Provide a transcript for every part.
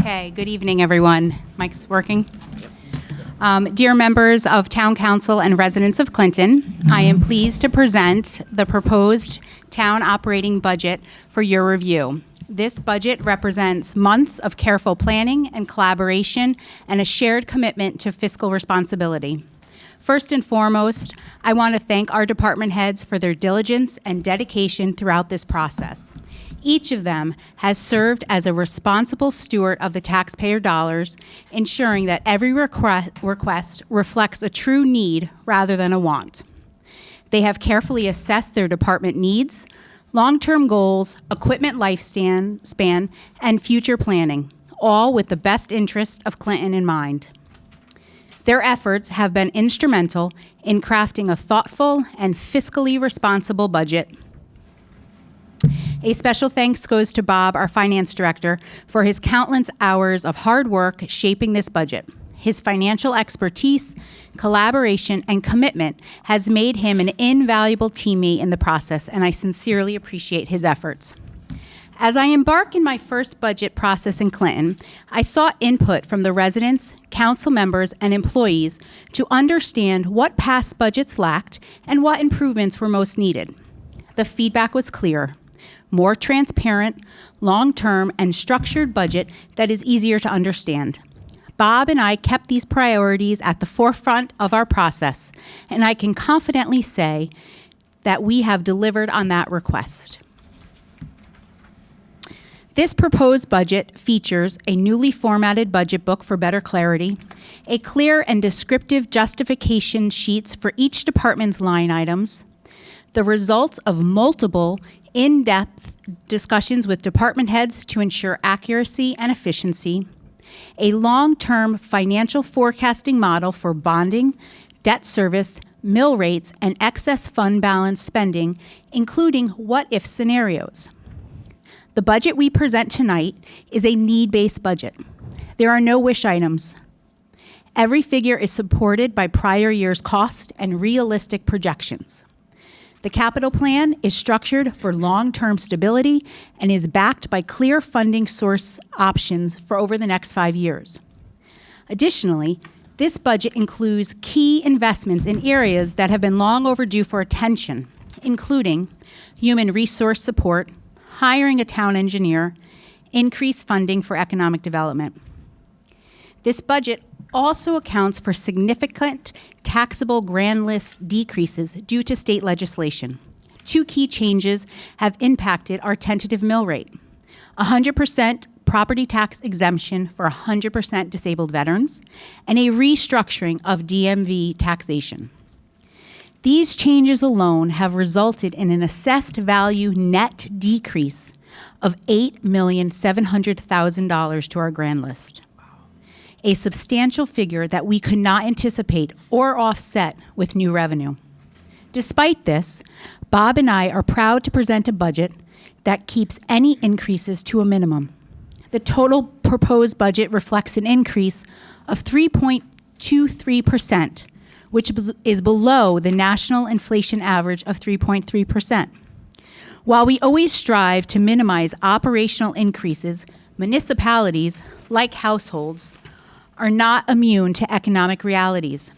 Okay, good evening, everyone. Mic's working. Dear members of Town Council and residents of Clinton, I am pleased to present the proposed town operating budget for your review. This budget represents months of careful planning and collaboration and a shared commitment to fiscal responsibility. First and foremost, I want to thank our department heads for their diligence and dedication throughout this process. Each of them has served as a responsible steward of the taxpayer dollars, ensuring that every request reflects a true need rather than a want. They have carefully assessed their department needs, long-term goals, equipment lifespan, and future planning, all with the best interest of Clinton in mind. Their efforts have been instrumental in crafting a thoughtful and fiscally responsible budget. A special thanks goes to Bob, our finance director, for his countless hours of hard work shaping this budget. His financial expertise, collaboration, and commitment has made him an invaluable teammate in the process, and I sincerely appreciate his efforts. As I embark in my first budget process in Clinton, I sought input from the residents, council members, and employees to understand what past budgets lacked and what improvements were most needed. The feedback was clear: more transparent, long-term, and structured budget that is easier to understand. Bob and I kept these priorities at the forefront of our process, and I can confidently say that we have delivered on that request. This proposed budget features a newly formatted budget book for better clarity, a clear and descriptive justification sheets for each department's line items, the results of multiple in-depth discussions with department heads to ensure accuracy and efficiency, a long-term financial forecasting model for bonding, debt service, mill rates, and excess fund balance spending, including what-if scenarios. The budget we present tonight is a need-based budget. There are no wish items. Every figure is supported by prior year's cost and realistic projections. The capital plan is structured for long-term stability and is backed by clear funding source options for over the next 5 years. Additionally, this budget includes key investments in areas that have been long overdue for attention, including human resource support, hiring a town engineer, increased funding for economic development. This budget also accounts for significant taxable grand list decreases due to state legislation. Two key changes have impacted our tentative mill rate: 100% property tax exemption for 100% disabled veterans, and a restructuring of DMV taxation. These changes alone have resulted in an assessed value net decrease of $8,700,000 to our grand list, a substantial figure that we could not anticipate or offset with new revenue. Despite this, Bob and I are proud to present a budget that keeps any increases to a minimum. The total proposed budget reflects an increase of 3.23%, which is below the national inflation average of 3.3%. While we always strive to minimize operational increases, municipalities, like households, are not immune to economic realities.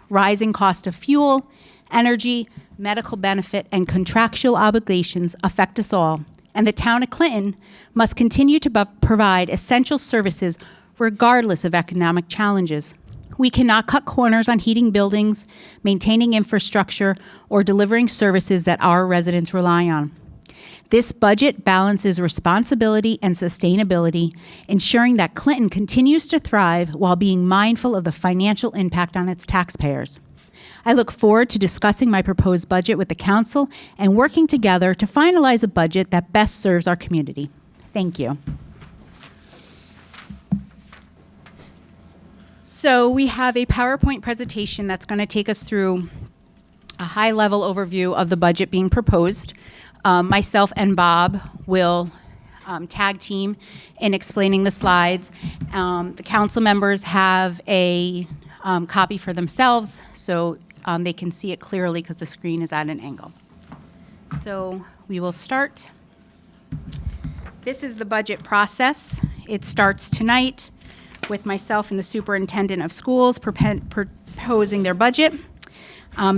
Rising cost of fuel, energy, medical benefit, and contractual obligations affect us all, and the town of Clinton must continue to provide essential services regardless of economic challenges. We cannot cut corners on heating buildings, maintaining infrastructure, or delivering services that our residents rely on. This budget balances responsibility and sustainability, ensuring that Clinton continues to thrive while being mindful of the financial impact on its taxpayers. I look forward to discussing my proposed budget with the council and working together to finalize a budget that best serves our community. Thank you. So we have a PowerPoint presentation that's going to take us through a high-level overview of the budget being proposed. Myself and Bob will tag team in explaining the slides. The council members have a copy for themselves, so they can see it clearly because the screen is at an angle. So we will start. This is the budget process. It starts tonight with myself and the superintendent of schools proposing their budget.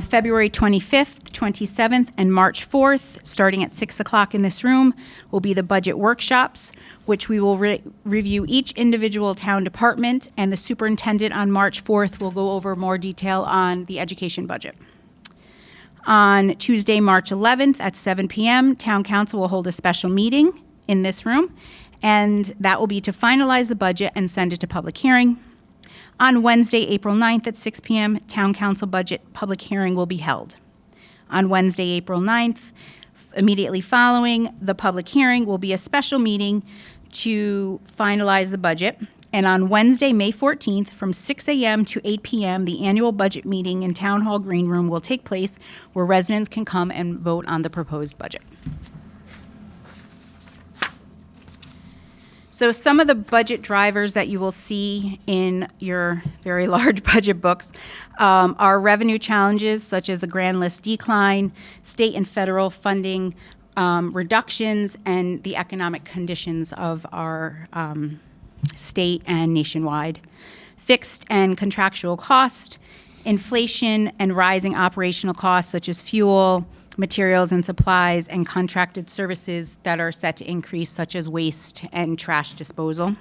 February 25th, 27th, and March 4th, starting at 6 o'clock in this room, will be the budget workshops, which we will review each individual town department, and the superintendent on March 4th will go over more detail on the education budget. On Tuesday, March 11th at 7 p.m., Town Council will hold a special meeting in this room, and that will be to finalize the budget and send it to public hearing. On Wednesday, April 9th at 6 p.m., Town Council budget public hearing will be held. On Wednesday, April 9th, immediately following the public hearing, will be a special meeting to finalize the budget. And on Wednesday, May 14th, from 6 a.m. to 8 p.m., the annual budget meeting in Town Hall Green Room will take place, where residents can come and vote on the proposed budget. So some of the budget drivers that you will see in your very large budget books are revenue challenges, such as the grand list decline, state and federal funding reductions, and the economic conditions of our state and nationwide. Fixed and contractual cost, inflation and rising operational costs, such as fuel, materials and supplies, and contracted services that are set to increase, such as waste and trash disposal.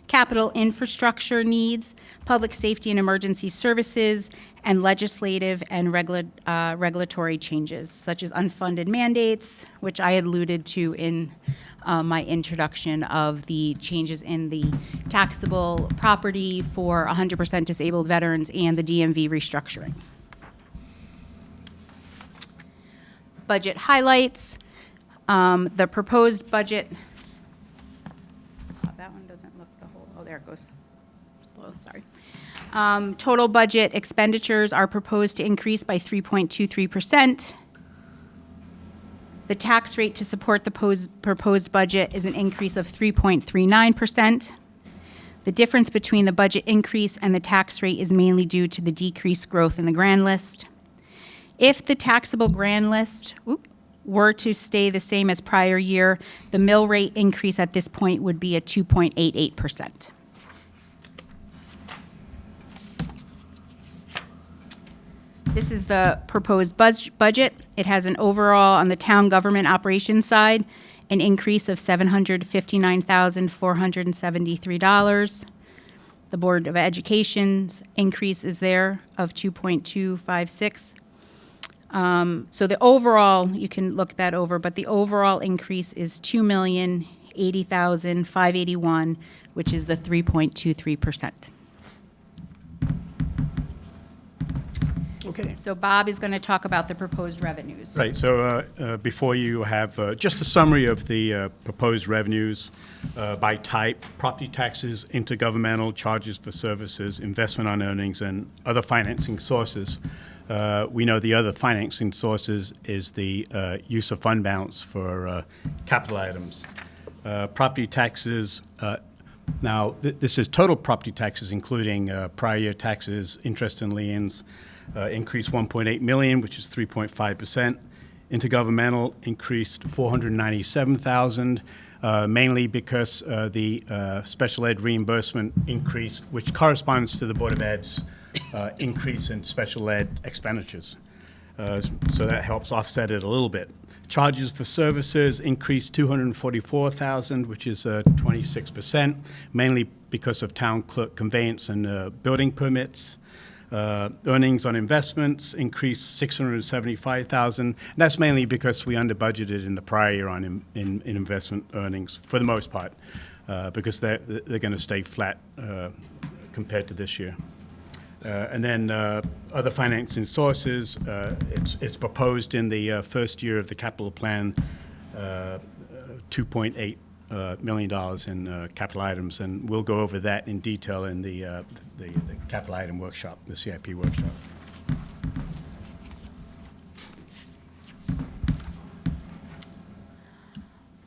Capital infrastructure needs, public safety and emergency services, and legislative and regulatory changes, such as unfunded mandates, which I alluded to in my introduction of the changes in the taxable property for 100% disabled veterans and the DMV restructuring. Budget highlights, the proposed budget. Oh, that one doesn't look the whole, oh, there it goes. Slow, sorry. Total budget expenditures are proposed to increase by 3.23%. The tax rate to support the proposed budget is an increase of 3.39%. The difference between the budget increase and the tax rate is mainly due to the decreased growth in the grand list. If the taxable grand list were to stay the same as prior year, the mill rate increase at this point would be at 2.88%. This is the proposed budget. It has an overall, on the town government operations side, an increase of $759,473. The Board of Education's increase is there of 2.256. So the overall, you can look that over, but the overall increase is $2,080,581, which is the 3.23%. Okay. So Bob is going to talk about the proposed revenues. Right, so before you have just a summary of the proposed revenues by type: property taxes, intergovernmental charges for services, investment on earnings, and other financing sources. We know the other financing sources is the use of fund balance for capital items. Property taxes, now this is total property taxes, including prior year taxes, interest and liens, increased $1.8 million, which is 3.5%. Intergovernmental increased $497,000, mainly because the special ed reimbursement increased, which corresponds to the Board of Ed's increase in special ed expenditures. So that helps offset it a little bit. Charges for services increased $244,000, which is 26%, mainly because of town clerk conveyance and building permits. Earnings on investments increased $675,000. That's mainly because we under budgeted in the prior year on in investment earnings for the most part, because they're going to stay flat compared to this year. And then other financing sources, it's proposed in the first year of the capital plan, $2.8 million in capital items, and we'll go over that in detail in the capital item workshop, the CIP workshop.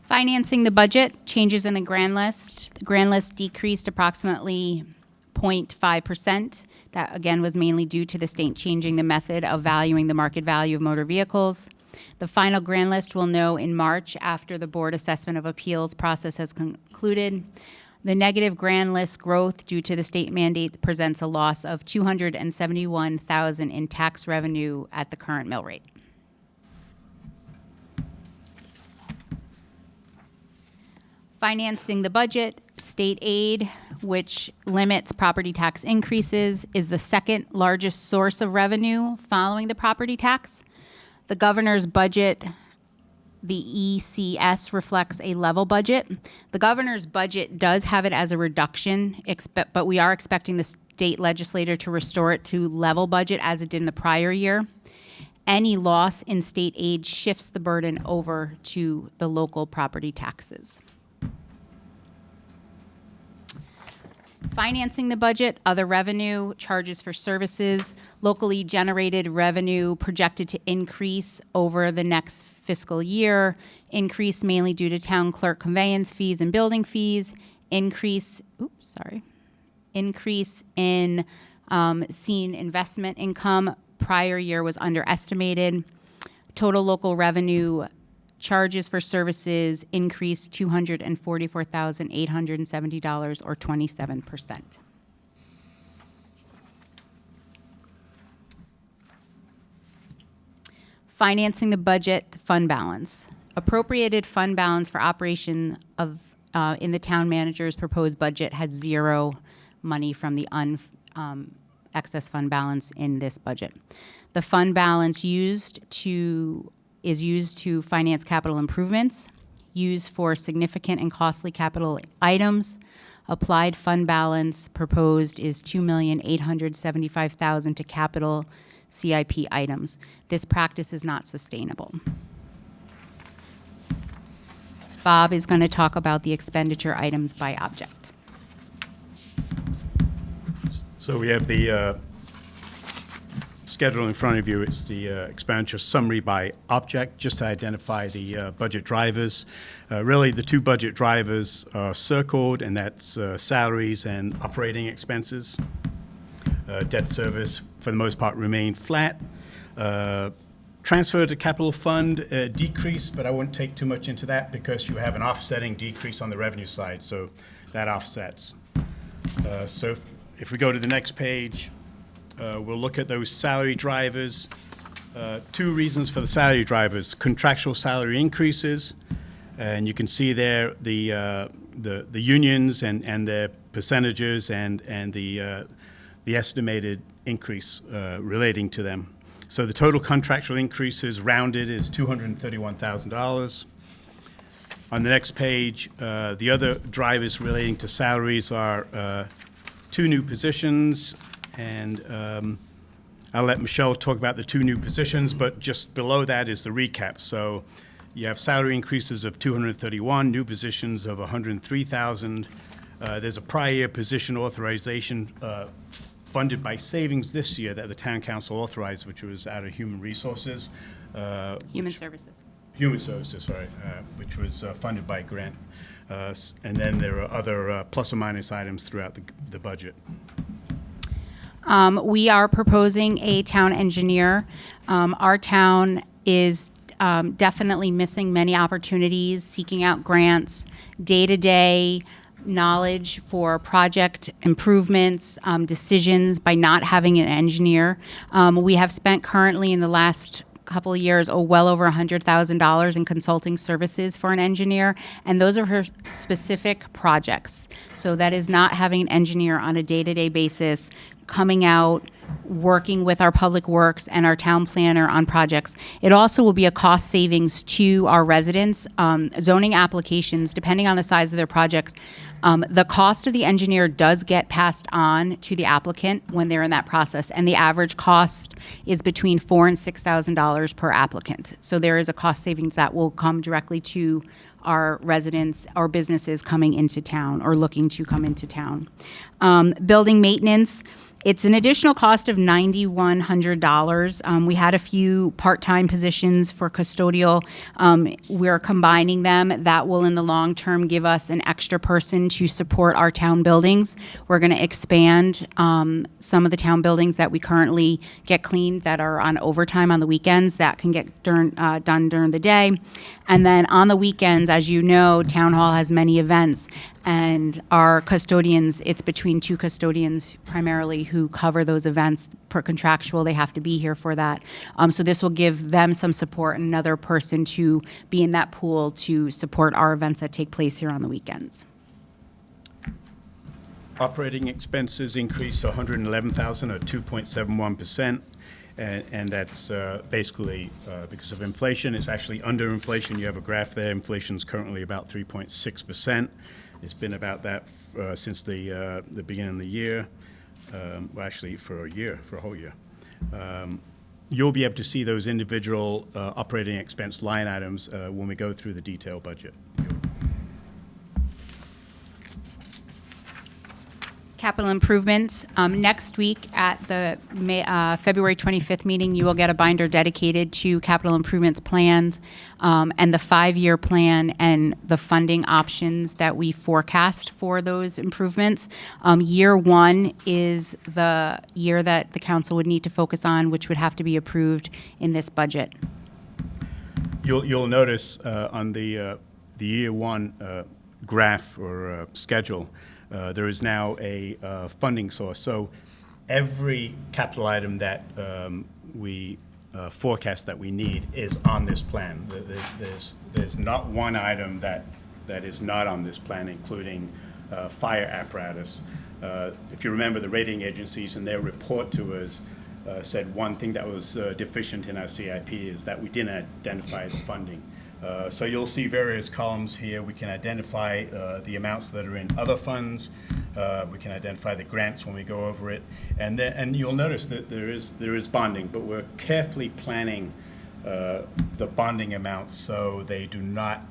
Financing the budget, changes in the grand list. The grand list decreased approximately 0.5%. That, again, was mainly due to the state changing the method of valuing the market value of motor vehicles. The final grand list we'll know in March after the Board Assessment of Appeals process has concluded. The negative grand list growth due to the state mandate presents a loss of $271,000 in tax revenue at the current mill rate. Financing the budget, state aid, which limits property tax increases, is the second largest source of revenue following the property tax. The governor's budget, the ECS, reflects a level budget. The governor's budget does have it as a reduction, but we are expecting the state legislature to restore it to level budget as it did in the prior year. Any loss in state aid shifts the burden over to the local property taxes. Financing the budget, other revenue, charges for services, locally generated revenue projected to increase over the next fiscal year, increase mainly due to town clerk conveyance fees and building fees, increase in seen investment income, prior year was underestimated. Total local revenue, charges for services increased $244,870 or 27%. Financing the budget, fund balance. Appropriated fund balance for operation of in the town manager's proposed budget had zero money from the excess fund balance in this budget. The fund balance is used to finance capital improvements, used for significant and costly capital items. Applied fund balance proposed is $2,875,000 to capital CIP items. This practice is not sustainable. Bob is going to talk about the expenditure items by object. So we have the schedule in front of you. It's the expenditure summary by object, just to identify the budget drivers. Really, the two budget drivers are circled, and that's salaries and operating expenses. Debt service, for the most part, remained flat. Transfer to capital fund decreased, but I wouldn't take too much into that because you have an offsetting decrease on the revenue side, so that offsets. So if we go to the next page, we'll look at those salary drivers. Two reasons for the salary drivers: contractual salary increases, and you can see there the unions and their percentages and the estimated increase relating to them. So the total contractual increases rounded is $231,000. On the next page, the other drivers relating to salaries are two new positions, and I'll let Michelle talk about the two new positions, but just below that is the recap. So you have salary increases of 231, new positions of 103,000. There's a prior year position authorization funded by savings this year that the town council authorized, which was out of human resources. Human services. Human services, sorry, which was funded by grant. And then there are other plus or minus items throughout the budget. We are proposing a town engineer. Our town is definitely missing many opportunities, seeking out grants, day-to-day knowledge for project improvements, decisions by not having an engineer. We have spent currently in the last couple of years well over $100,000 in consulting services for an engineer, and those are for specific projects. So that is not having an engineer on a day-to-day basis coming out, working with our public works and our town planner on projects. It also will be a cost savings to our residents. Zoning applications, depending on the size of their projects, the cost of the engineer does get passed on to the applicant when they're in that process, and the average cost is between $4,000 and $6,000 per applicant. So there is a cost savings that will come directly to our residents or businesses coming into town or looking to come into town. Building maintenance It's an additional cost of $9,100. We had a few part-time positions for custodial. We're combining them. That will, in the long term, give us an extra person to support our town buildings. We're going to expand some of the town buildings that we currently get cleaned that are on overtime on the weekends. That can get done during the day. And then on the weekends, as you know, Town Hall has many events, and our custodians, it's between two custodians primarily who cover those events. Per contractual, they have to be here for that. So this will give them some support and another person to be in that pool to support our events that take place here on the weekends. Operating expenses increased 111,000 or 2.71%. And that's basically because of inflation. It's actually under inflation. You have a graph there. Inflation is currently about 3.6%. It's been about that since the beginning of the year. Well, actually, for a whole year. You'll be able to see those individual operating expense line items when we go through the detailed budget. Capital improvements. Next week at the February 25th meeting, you will get a binder dedicated to capital improvements plans and the 5-year plan and the funding options that we forecast for those improvements. Year one is the year that the council would need to focus on, which would have to be approved in this budget. You'll notice on the year one graph or schedule, there is now a funding source. So every capital item that we forecast that we need is on this plan. There's not one item that is not on this plan, including fire apparatus. If you remember, the rating agencies in their report to us said one thing that was deficient in our CIP is that we didn't identify the funding. So you'll see various columns here. We can identify the amounts that are in other funds. We can identify the grants when we go over it. And you'll notice that there is bonding, but we're carefully planning the bonding amounts so they do not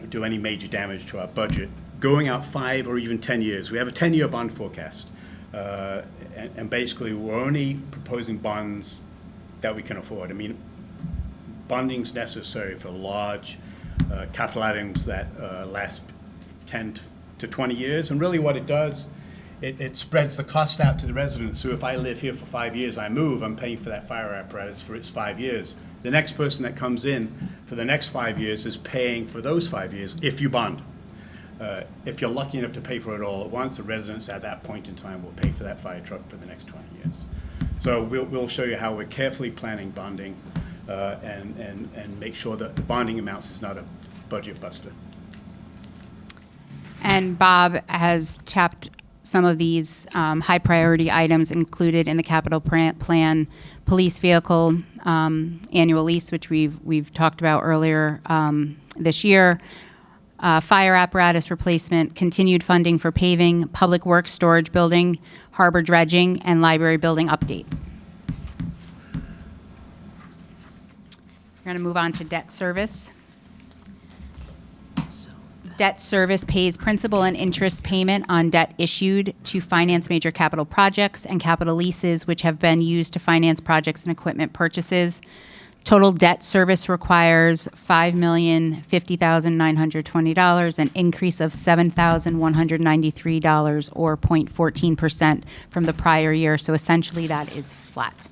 do any major damage to our budget. Going out 5 or even 10 years, we have a 10-year bond forecast. And basically, we're only proposing bonds that we can afford. I mean, bonding's necessary for large capital items that last 10 to 20 years. And really what it does, it spreads the cost out to the residents. So if I live here for 5 years, I move, I'm paying for that fire apparatus for its 5 years. The next person that comes in for the next 5 years is paying for those 5 years if you bond. If you're lucky enough to pay for it all at once, the residents at that point in time will pay for that fire truck for the next 20 years. So we'll show you how we're carefully planning bonding and make sure that the bonding amounts is not a budget buster. And Bob has tapped some of these high priority items included in the capital plan, police vehicle annual lease, which we've talked about earlier this year, fire apparatus replacement, continued funding for paving, public works storage building, harbor dredging, and library building update. We're going to move on to debt service. Debt service pays principal and interest payment on debt issued to finance major capital projects and capital leases which have been used to finance projects and equipment purchases. Total debt service requires $5,050,920, an increase of $7,193 or 0.14% from the prior year. So essentially that is flat.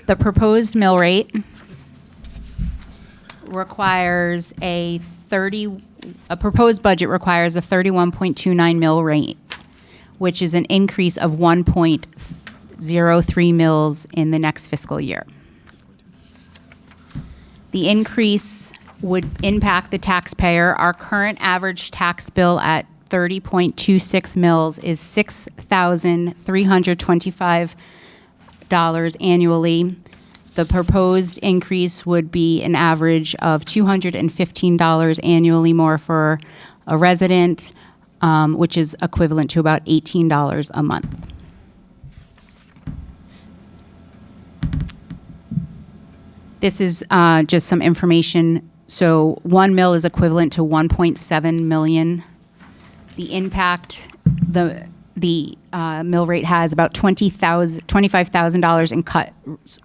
The proposed mill rate requires a proposed budget requires a 31.29 mill rate, which is an increase of 1.03 mils in the next fiscal year. The increase would impact the taxpayer. Our current average tax bill at 30.26 mils is $6,325 annually. The proposed increase would be an average of $215 annually more for a resident, which is equivalent to about $18 a month. This is just some information So 1 mil is equivalent to 1.7 million. The impact, the mill rate has about $25,000 in cut,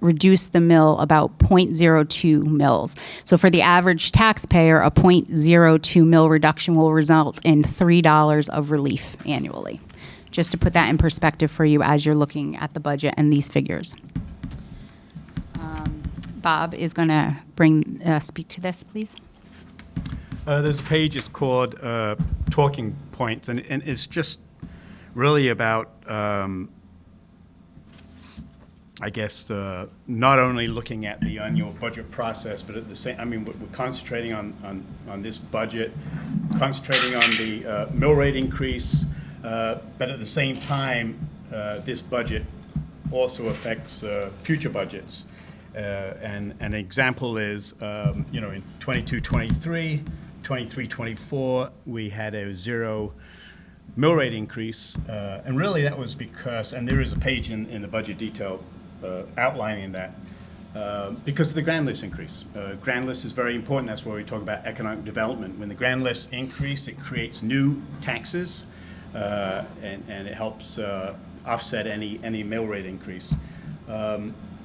reduce the mill about 0.02 mils. So for the average taxpayer, a 0.02 mil reduction will result in $3 of relief annually. Just to put that in perspective for you as you're looking at the budget and these figures. Bob is going to speak to this, please. There's a page, it's called Talking Points, and it's just really about, I guess, not only looking at the annual budget process, but at the same, I mean, we're concentrating on this budget, concentrating on the mill rate increase, but at the same time, this budget also affects future budgets. And an example is, in 22-23, 23-24, we had a 0 mill rate increase, and really that was because, and there is a page in the budget detail outlining that, because of the grand list increase. Grand list is very important. That's where we talk about economic development. When the grand list increase, it creates new taxes, and it helps offset any mill rate increase.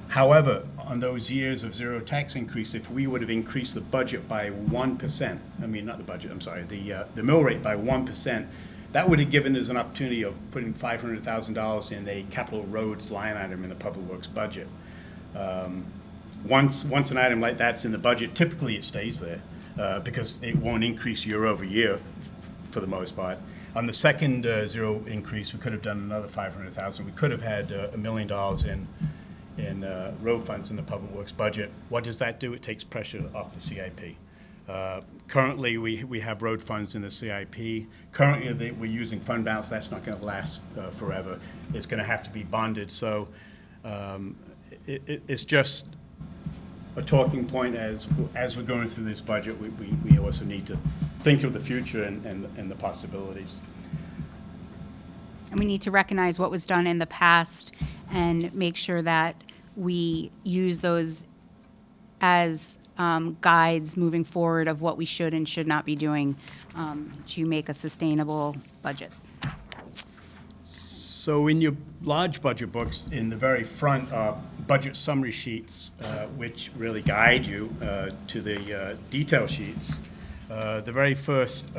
However, on those years of 0 tax increase, if we would have increased the budget by 1%, I mean, not the budget, I'm sorry, the mill rate by 1%, that would have given us an opportunity of putting $500,000 in a capital roads line item in the public works budget. Once an item like that's in the budget, typically it stays there because it won't increase year over year for the most part. On the second 0 increase, we could have done another $500,000. We could have had $1 million in road funds in the public works budget. What does that do? It takes pressure off the CIP. Currently, we have road funds in the CIP. Currently, we're using fund balance. That's not going to last forever. It's going to have to be bonded. So it's just a talking point as we're going through this budget. We also need to think of the future and the possibilities. And we need to recognize what was done in the past and make sure that we use those as guides moving forward of what we should and should not be doing to make a sustainable budget. So in your large budget books, in the very front are budget summary sheets, which really guide you to the detail sheets. The very first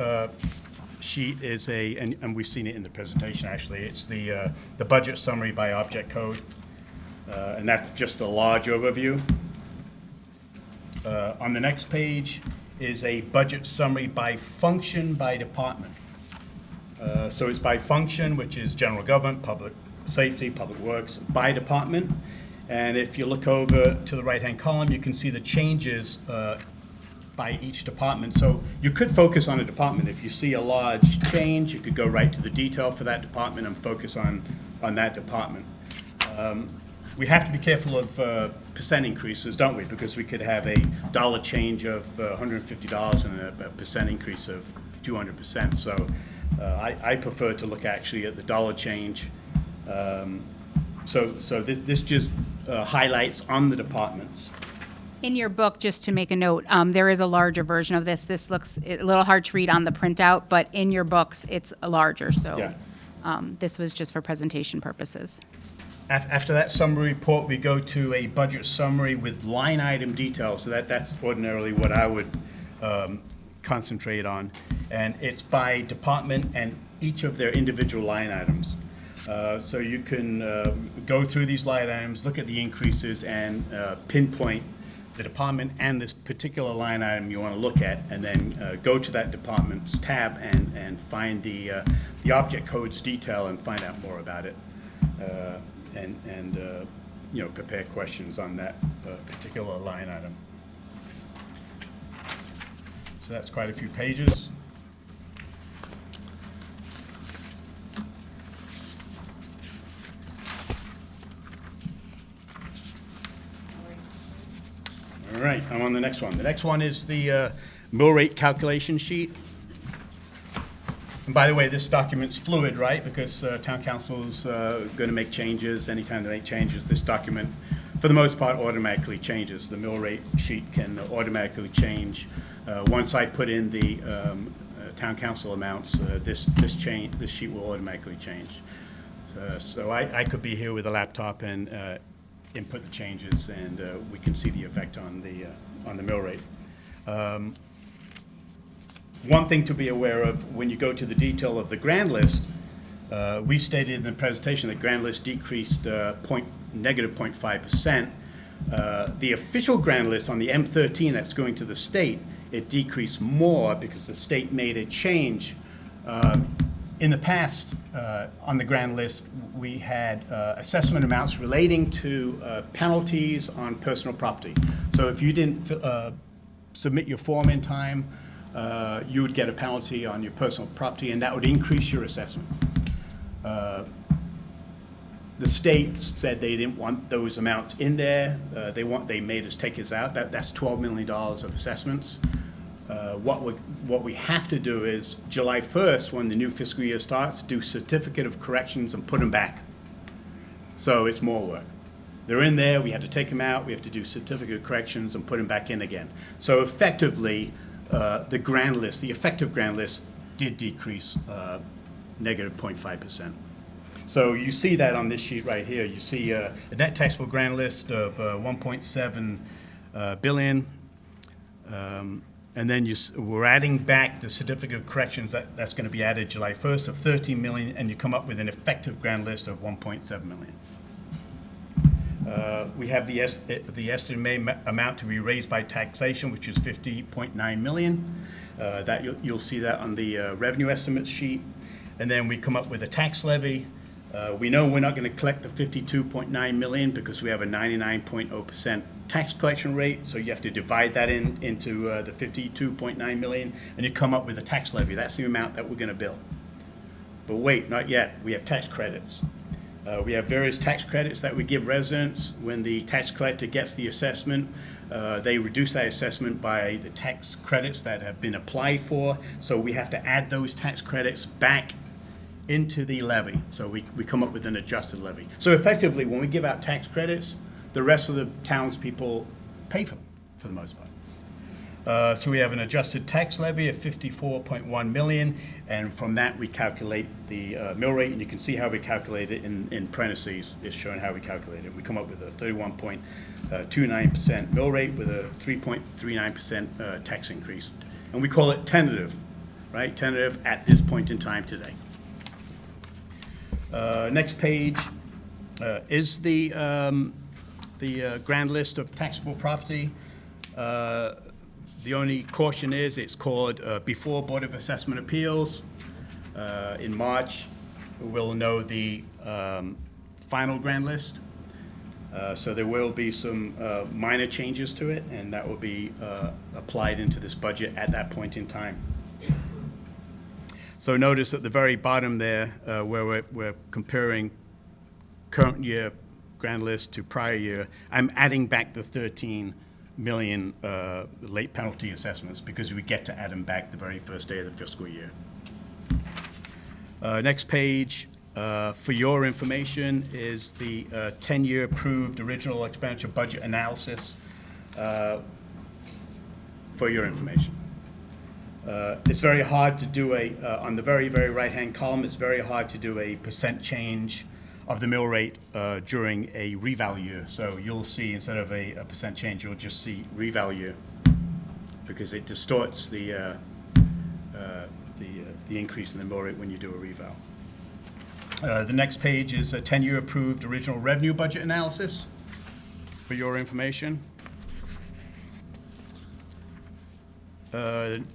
sheet is and we've seen it in the presentation actually, it's the budget summary by object code, and that's just a large overview. On the next page is a budget summary by function by department. So it's by function, which is general government, public safety, public works, by department. And if you look over to the right-hand column, you can see the changes by each department. So you could focus on a department. If you see a large change, you could go right to the detail for that department and focus on that department. We have to be careful of percent increases, don't we? Because we could have a dollar change of $150 and a percent increase of 200%. So I prefer to look actually at the dollar change. So this just highlights on the departments. In your book, just to make a note, there is a larger version of this. This looks a little hard to read on the printout, but in your books, it's larger. So Yeah. this was just for presentation purposes. After that summary report, we go to a budget summary with line item details. So that's ordinarily what I would concentrate on. And it's by department and each of their individual line items. So you can go through these line items, look at the increases, and pinpoint the department and this particular line item you want to look at, and then go to that department's tab and find the object codes detail and find out more about it, and prepare questions on that particular line item. So that's quite a few pages. All right, I'm on the next one. The next one is the mill rate calculation sheet. And by the way, this document's fluid, right? Because town council's going to make changes. Anytime they make changes, this document for the most part, automatically changes. The mill rate sheet can automatically change. Once I put in the town council amounts, this sheet will automatically change. So I could be here with a laptop and input the changes, and we can see the effect on the mill rate. One thing to be aware of when you go to the detail of the grand list, we stated in the presentation that grand list decreased negative 0.5%. The official grand list on the M13 that's going to the state, it decreased more because the state made a change. In the past, on the grand list, we had assessment amounts relating to penalties on personal property. So if you didn't submit your form in time, you would get a penalty on your personal property, and that would increase your assessment. The state said they didn't want those amounts in there. They made us take us out. That's $12 million of assessments. What we have to do is July 1st, when the new fiscal year starts, do certificate of corrections and put them back. So it's more work. They're in there. We have to take them out. We have to do certificate of corrections and put them back in again. So effectively, the grand list, the effective grand list, did decrease negative 0.5%. So you see that on this sheet right here. You see a net taxable grand list of 1.7 billion. And then we're adding back the certificate of corrections that's going to be added July 1st of 13 million, and you come up with an effective grand list of 1.7 million. We have the estimated amount to be raised by taxation, which is 50.9 million. That you'll see that on the revenue estimate sheet. And then we come up with a tax levy. We know we're not going to collect the 52.9 million because we have a 99.0% tax collection rate. So you have to divide that into the 52.9 million, and you come up with a tax levy. That's the amount that we're going to bill. But wait, not yet. We have tax credits. We have various tax credits that we give residents. When the tax collector gets the assessment, they reduce that assessment by the tax credits that have been applied for. So we have to add those tax credits back into the levy. So we come up with an adjusted levy. So effectively, when we give out tax credits, the rest of the townspeople pay for them, for the most part. So we have an adjusted tax levy of 54.1 million, and from that we calculate the mill rate, and you can see how we calculate it in parentheses. It's showing how we calculate it. We come up with a 31.29% mill rate with a 3.39% tax increase, and we call it tentative, right? Tentative at this point in time today. Next page is the grand list of taxable property. The only caution is it's called before Board of Assessment Appeals. In March, we'll know the final grand list. So there will be some minor changes to it, and that will be applied into this budget at that point in time. So notice at the very bottom there, where we're comparing current year grand list to prior year, I'm adding back the 13 million late penalty assessments because we get to add them back the very first day of the fiscal year. Next page, for your information, is the 10-year approved original expenditure budget analysis for your information. It's very hard to do on the very, very right-hand column, it's very hard to do a percent change of the mill rate during a reval year. So you'll see, instead of a percent change, you'll just see reval year because it distorts the increase in the mill rate when you do a reval. The next page is a 10-year approved original revenue budget analysis for your information.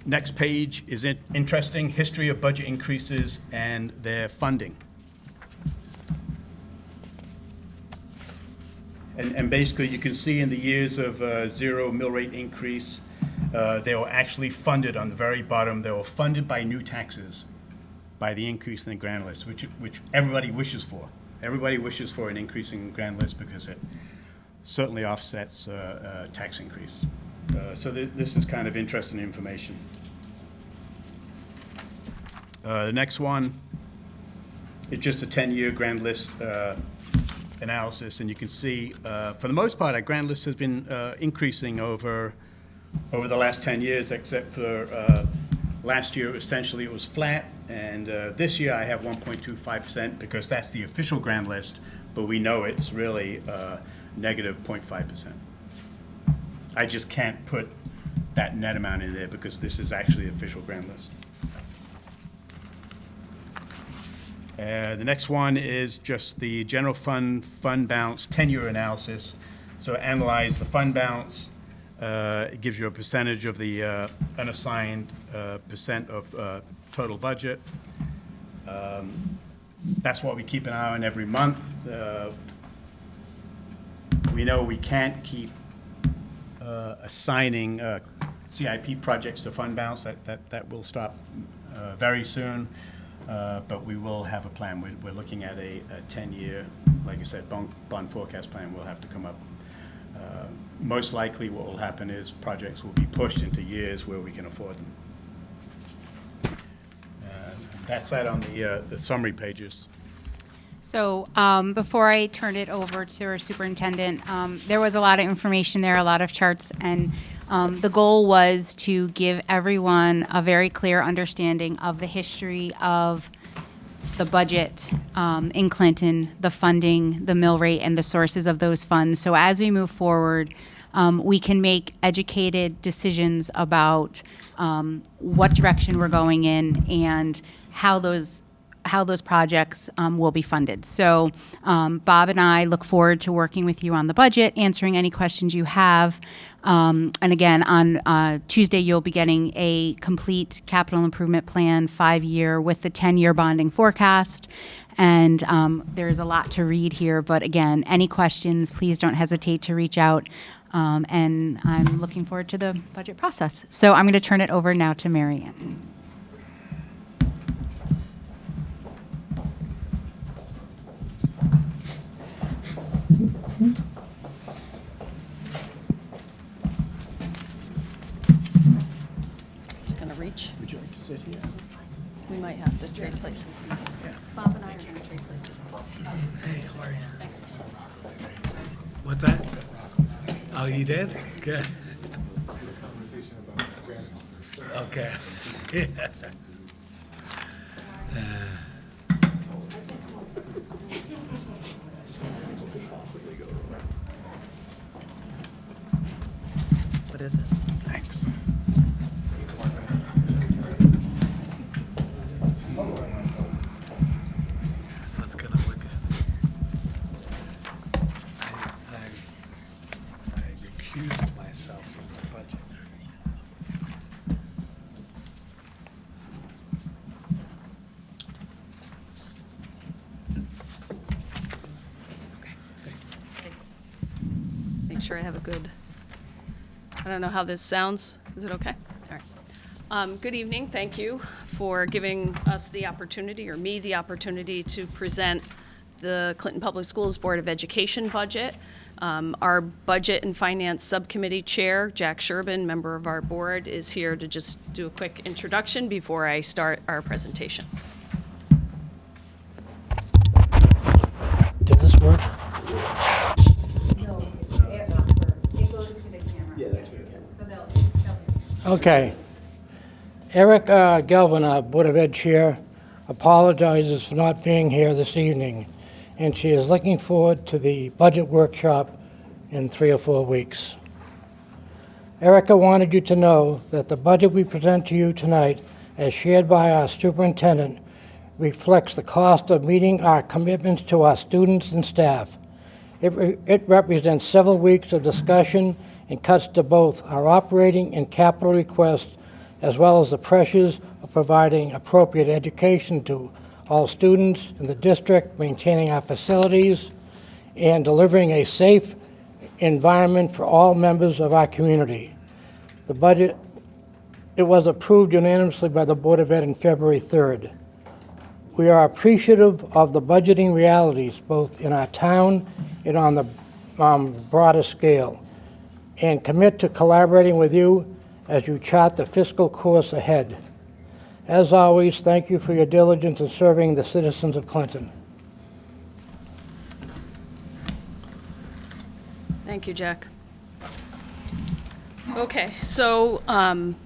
Next page is interesting, history of budget increases and their funding. And basically, you can see in the years of zero mill rate increase, they were actually funded on the very bottom. They were funded by new taxes, by the increase in the grand list, which everybody wishes for. Everybody wishes for an increase in grand list because it certainly offsets tax increase. So this is kind of interesting information. The next one is just a 10-year grand list analysis, and you can see, for the most part, our grant list has been increasing over the last 10 years, except for last year, essentially, it was flat, and this year I have 1.25% because that's the official grant list, but we know it's really negative 0.5%. I just can't put that net amount in there because this is actually the official grant list. The next one is just the general fund balance 10-year analysis. So analyze the fund balance. It gives you a percentage of the unassigned percent of total budget. That's what we keep an eye on every month. We know we can't keep assigning CIP projects to fund balance. That will stop very soon. But we will have a plan. We're looking at a 10-year, like I said, bond forecast plan will have to come up. Most likely what will happen is projects will be pushed into years where we can afford them. That's that on the summary pages. So before I turn it over to our superintendent, there was a lot of information there, a lot of charts, and the goal was to give everyone a very clear understanding of the history of the budget in Clinton, the funding, the mill rate, and the sources of those funds. So as we move forward, we can make educated decisions about what direction we're going in and how those projects will be funded. So Bob and I look forward to working with you on the budget, answering any questions you have. And again, on Tuesday, you'll be getting a complete capital improvement plan, 5-year, with the 10-year bonding forecast. And there's a lot to read here. But again, any questions, please don't hesitate to reach out. And I'm looking forward to the budget process. So I'm going to turn it over now to Mary Ann. It's gonna reach. Would you like to sit here? We might have to trade places. Yeah. Bob and I are gonna trade places. Hey, how are you? Thanks. What's that? Oh, you did? Good. Okay. What is it? Thanks. That's gonna look good. I recused myself from the budget. Make sure I have a good, I don't know how this sounds. Is it okay? All right. Good evening. Thank you for giving us the opportunity, or me the opportunity, to present the Clinton Public Schools Board of Education budget. Our Budget and Finance Subcommittee Chair, Jack Sherbin, member of our board, is here to just do a quick introduction before I start our presentation. Did this work? It goes to the camera. Yeah, that's right. So they'll Okay. Eric Galvin, our Board of Ed Chair, apologizes for not being here this evening, and she is looking forward to the budget workshop in 3 or 4 weeks. Erica wanted you to know that the budget we present to you tonight, as shared by our superintendent, reflects the cost of meeting our commitments to our students and staff. It represents several weeks of discussion and cuts to both our operating and capital requests, as well as the pressures of providing appropriate education to all students in the district, maintaining our facilities, and delivering a safe environment for all members of our community. The budget, it was approved unanimously by the Board of Ed on February 3rd. We are appreciative of the budgeting realities, both in our town and on the broader scale, and commit to collaborating with you as you chart the fiscal course ahead. As always, thank you for your diligence in serving the citizens of Clinton. Thank you, Jack. Okay, so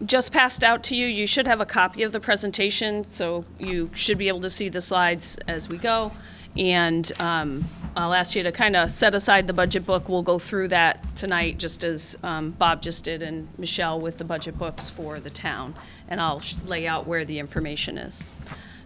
just passed out to you, you should have a copy of the presentation, so you should be able to see the slides as we go. And I'll ask you to kind of set aside the budget book. We'll go through that tonight, just as Bob just did and Michelle with the budget books for the town. And I'll lay out where the information is.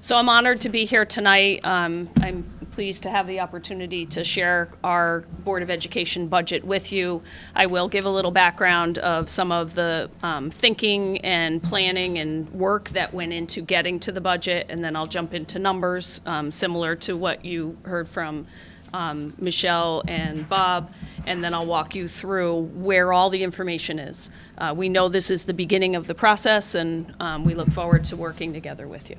So I'm honored to be here tonight. I'm pleased to have the opportunity to share our Board of Education budget with you. I will give a little background of some of the thinking and planning and work that went into getting to the budget, and then I'll jump into numbers similar to what you heard from Michelle and Bob, and then I'll walk you through where all the information is. We know this is the beginning of the process, and we look forward to working together with you.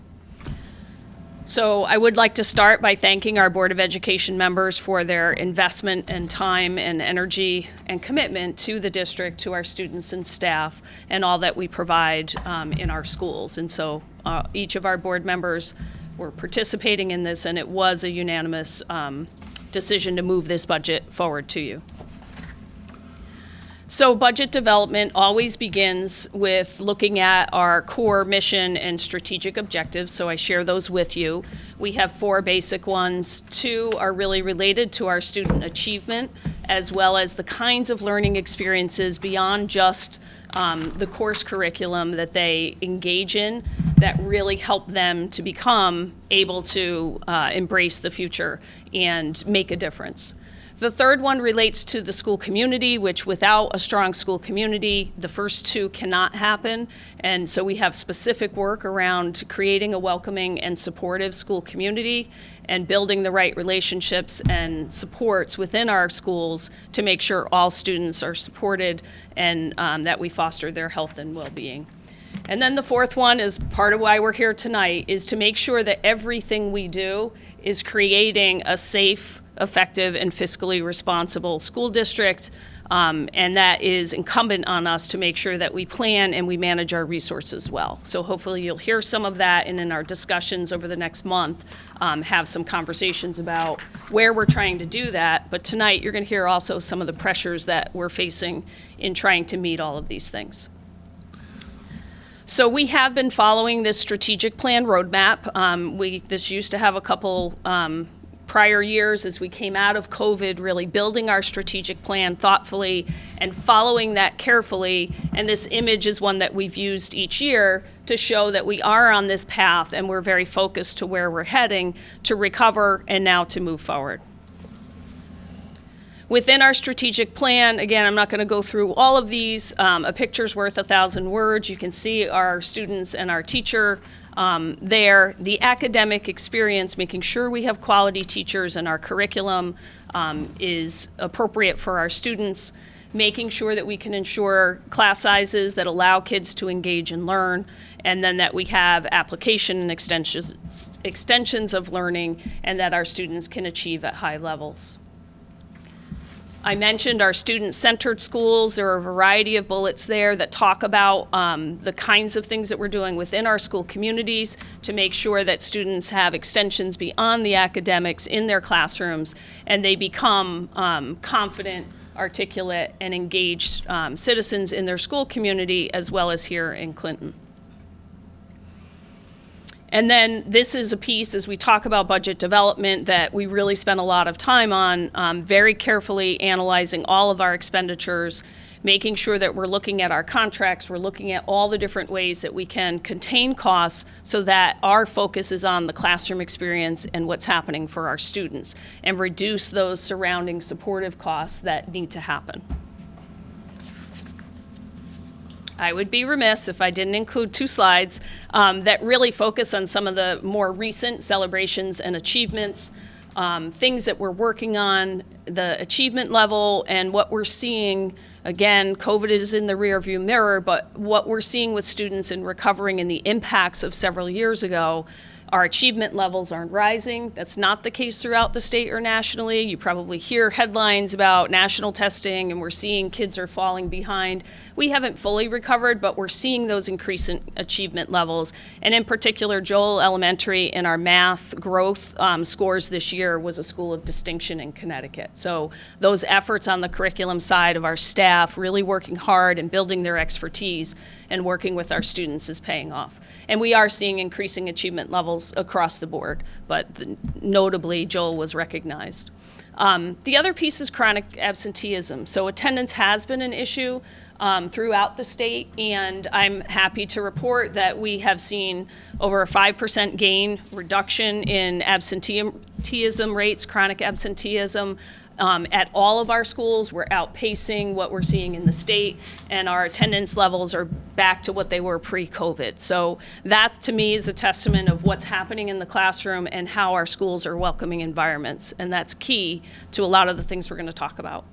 So I would like to start by thanking our Board of Education members for their investment and time and energy and commitment to the district, to our students and staff, and all that we provide in our schools. And so each of our board members were participating in this, and it was a unanimous decision to move this budget forward to you. So budget development always begins with looking at our core mission and strategic objectives, so I share those with you. We have 4 basic ones. 2 are really related to our student achievement, as well as the kinds of learning experiences beyond just the course curriculum that they engage in that really help them to become able to embrace the future and make a difference. The 3rd one relates to the school community, which without a strong school community, the first 2 cannot happen. And so we have specific work around creating a welcoming and supportive school community and building the right relationships and supports within our schools to make sure all students are supported and that we foster their health and well-being. And then the 4th one is part of why we're here tonight, is to make sure that everything we do is creating a safe, effective, and fiscally responsible school district, and that is incumbent on us to make sure that we plan and we manage our resources well. So hopefully you'll hear some of that, and in our discussions over the next month, have some conversations about where we're trying to do that. But tonight, you're going to hear also some of the pressures that we're facing in trying to meet all of these things. So we have been following this strategic plan roadmap. This used to have a couple prior years as we came out of COVID, really building our strategic plan thoughtfully and following that carefully. And this image is one that we've used each year to show that we are on this path and we're very focused to where we're heading to recover and now to move forward. Within our strategic plan, again, I'm not going to go through all of these. A picture's worth 1,000 words. You can see our students and our teacher there. The academic experience, making sure we have quality teachers and our curriculum is appropriate for our students, making sure that we can ensure class sizes that allow kids to engage and learn, and then that we have application and extensions of learning, and that our students can achieve at high levels. I mentioned our student-centered schools. There are a variety of bullets there that talk about the kinds of things that we're doing within our school communities to make sure that students have extensions beyond the academics in their classrooms and they become confident, articulate, and engaged citizens in their school community as well as here in Clinton. And then this is a piece, as we talk about budget development, that we really spend a lot of time on, very carefully analyzing all of our expenditures, making sure that we're looking at our contracts, we're looking at all the different ways that we can contain costs so that our focus is on the classroom experience and what's happening for our students, and reduce those surrounding supportive costs that need to happen. I would be remiss if I didn't include 2 slides that really focus on some of the more recent celebrations and achievements, things that we're working on, the achievement level, and what we're seeing. Again, COVID is in the rearview mirror, but what we're seeing with students in recovering and the impacts of several years ago Our achievement levels aren't rising. That's not the case throughout the state or nationally. You probably hear headlines about national testing and we're seeing kids are falling behind. We haven't fully recovered, but we're seeing those increasing achievement levels. And in particular, Joel Elementary in our math growth scores this year was a school of distinction in Connecticut. So those efforts on the curriculum side of our staff really working hard and building their expertise and working with our students is paying off. And we are seeing increasing achievement levels across the board, but notably Joel was recognized. The other piece is chronic absenteeism. So attendance has been an issue throughout the state, and I'm happy to report that we have seen over a 5% reduction in absenteeism rates, chronic absenteeism. At all of our schools, we're outpacing what we're seeing in the state, and our attendance levels are back to what they were pre-COVID. So that, to me, is a testament of what's happening in the classroom and how our schools are welcoming environments, and that's key to a lot of the things we're going to talk about.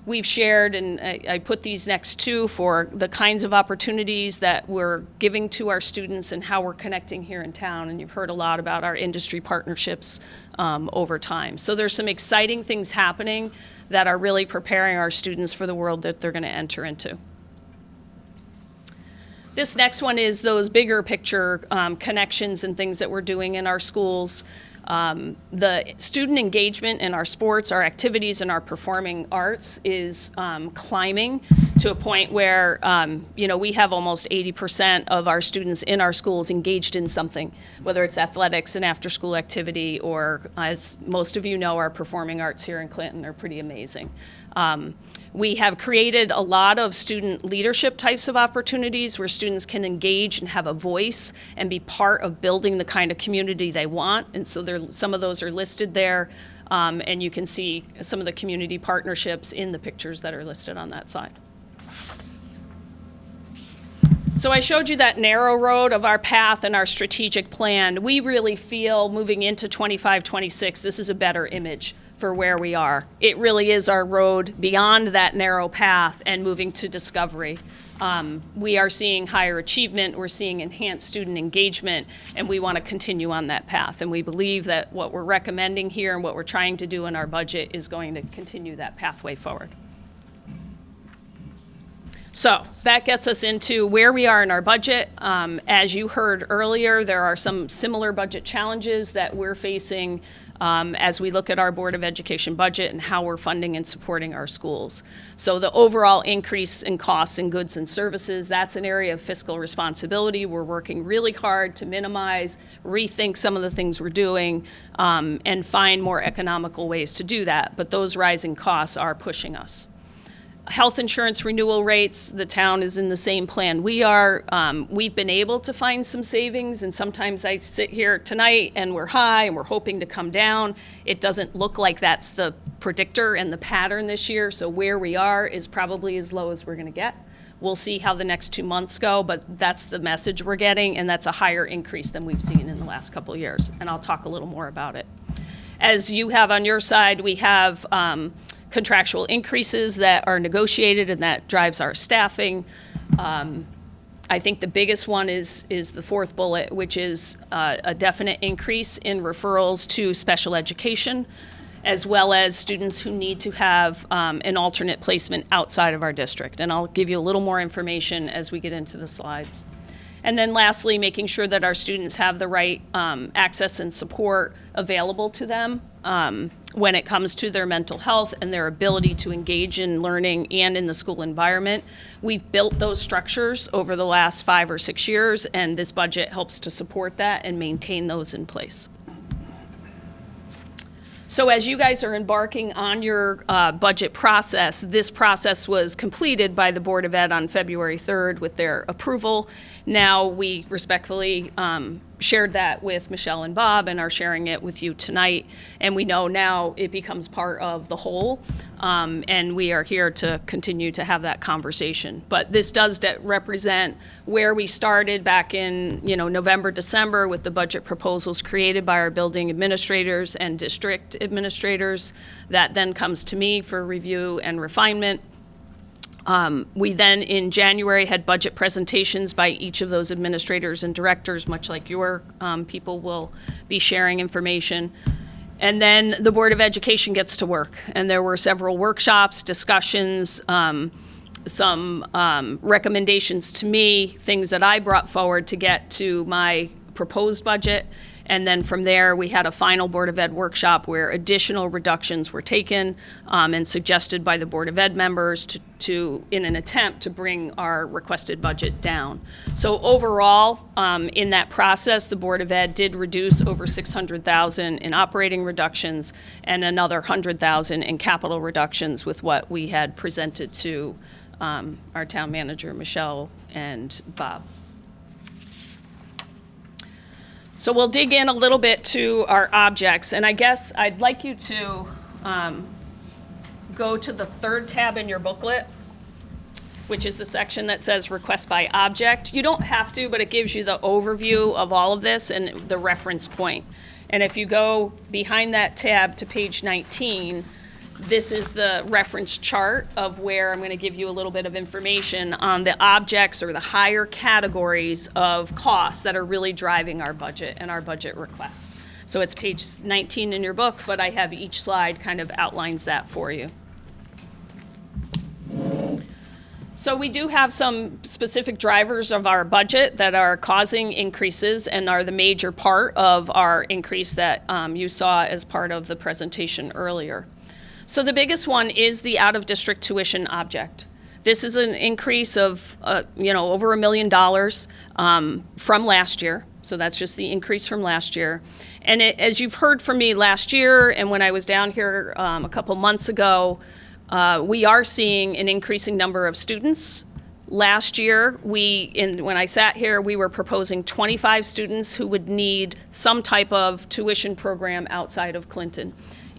We've shared, and I put these next two for the kinds of opportunities that we're giving to our students and how we're connecting here in town. And you've heard a lot about our industry partnerships over time. So there's some exciting things happening that are really preparing our students for the world that they're going to enter into. This next one is those bigger picture connections and things that we're doing in our schools. The student engagement in our sports, our activities, and our performing arts is climbing to a point where, we have almost 80% of our students in our schools engaged in something, whether it's athletics and after-school activity, or, as most of you know, our performing arts here in Clinton are pretty amazing. We have created a lot of student leadership types of opportunities where students can engage and have a voice and be part of building the kind of community they want. And so some of those are listed there, and you can see some of the community partnerships in the pictures that are listed on that side. So I showed you that narrow road of our path and our strategic plan. We really feel moving into 25-26, this is a better image for where we are. It really is our road beyond that narrow path and moving to discovery. We are seeing higher achievement, we're seeing enhanced student engagement, and we want to continue on that path. And we believe that what we're recommending here and what we're trying to do in our budget is going to continue that pathway forward. So that gets us into where we are in our budget. As you heard earlier, there are some similar budget challenges that we're facing as we look at our Board of Education budget and how we're funding and supporting our schools. So the overall increase in costs in goods and services, that's an area of fiscal responsibility. We're working really hard to minimize, rethink some of the things we're doing, and find more economical ways to do that. But those rising costs are pushing us. Health insurance renewal rates, the town is in the same plan we are. We've been able to find some savings, and sometimes I sit here tonight and we're high and we're hoping to come down. It doesn't look like that's the predictor and the pattern this year, so where we are is probably as low as we're going to get. We'll see how the next 2 months go, but that's the message we're getting, and that's a higher increase than we've seen in the last couple of years, and I'll talk a little more about it. As you have on your side, we have contractual increases that are negotiated, and that drives our staffing. I think the biggest one is the fourth bullet, which is a definite increase in referrals to special education, as well as students who need to have an alternate placement outside of our district. And I'll give you a little more information as we get into the slides. And then lastly, making sure that our students have the right access and support available to them when it comes to their mental health and their ability to engage in learning and in the school environment. We've built those structures over the last 5 or 6 years, and this budget helps to support that and maintain those in place. So as you guys are embarking on your budget process, this process was completed by the Board of Ed on February 3rd with their approval. Now we respectfully shared that with Michelle and Bob and are sharing it with you tonight. And we know now it becomes part of the whole, and we are here to continue to have that conversation. But this does represent where we started back in November, December with the budget proposals created by our building administrators and district administrators. That then comes to me for review and refinement. We then, in January, had budget presentations by each of those administrators and directors, much like your people will be sharing information. And then the Board of Education gets to work. And there were several workshops, discussions, some recommendations to me, things that I brought forward to get to my proposed budget. And then from there, we had a final Board of Ed workshop where additional reductions were taken and suggested by the Board of Ed members in an attempt to bring our requested budget down. So overall, in that process, the Board of Ed did reduce over $600,000 in operating reductions and another $100,000 in capital reductions with what we had presented to our town manager, Michelle, and Bob. So we'll dig in a little bit to our objects, and I guess I'd like you to go to the third tab in your booklet, which is the section that says Request by Object. You don't have to, but it gives you the overview of all of this and the reference point. And if you go behind that tab to page 19, this is the reference chart of where I'm going to give you a little bit of information on the objects or the higher categories of costs that are really driving our budget and our budget request. So it's page 19 in your book, but I have each slide kind of outlines that for you. So we do have some specific drivers of our budget that are causing increases and are the major part of our increase that you saw as part of the presentation earlier. So the biggest one is the out-of-district tuition object. This is an increase of, over $1 million from last year. So that's just the increase from last year. And as you've heard from me last year and when I was down here a couple months ago, we are seeing an increasing number of students. Last year, when I sat here, we were proposing 25 students who would need some type of tuition program outside of Clinton.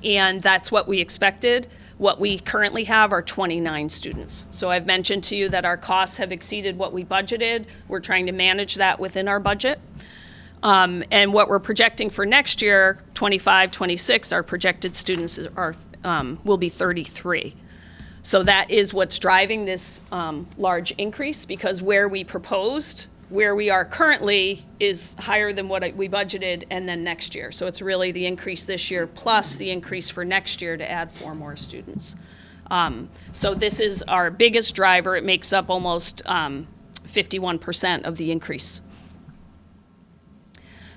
And that's what we expected. What we currently have are 29 students. So I've mentioned to you that our costs have exceeded what we budgeted. We're trying to manage that within our budget. And what we're projecting for next year, 25, 26, our projected students will be 33. So that is what's driving this large increase, because where we proposed, where we are currently is higher than what we budgeted and then next year. So it's really the increase this year plus the increase for next year to add 4 more students. So this is our biggest driver. It makes up almost 51% of the increase.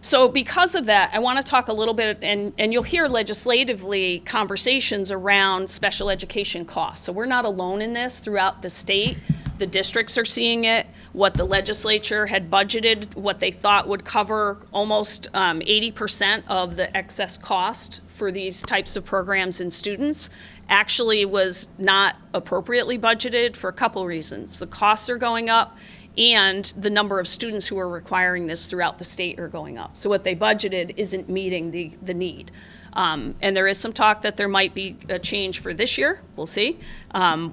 So because of that, I want to talk a little bit, and you'll hear legislatively conversations around special education costs. So we're not alone in this throughout the state. The districts are seeing it. What the legislature had budgeted, what they thought would cover almost 80% of the excess cost for these types of programs and students, actually was not appropriately budgeted for a couple reasons. The costs are going up, and the number of students who are requiring this throughout the state are going up. So what they budgeted isn't meeting the need. And there is some talk that there might be a change for this year, we'll see,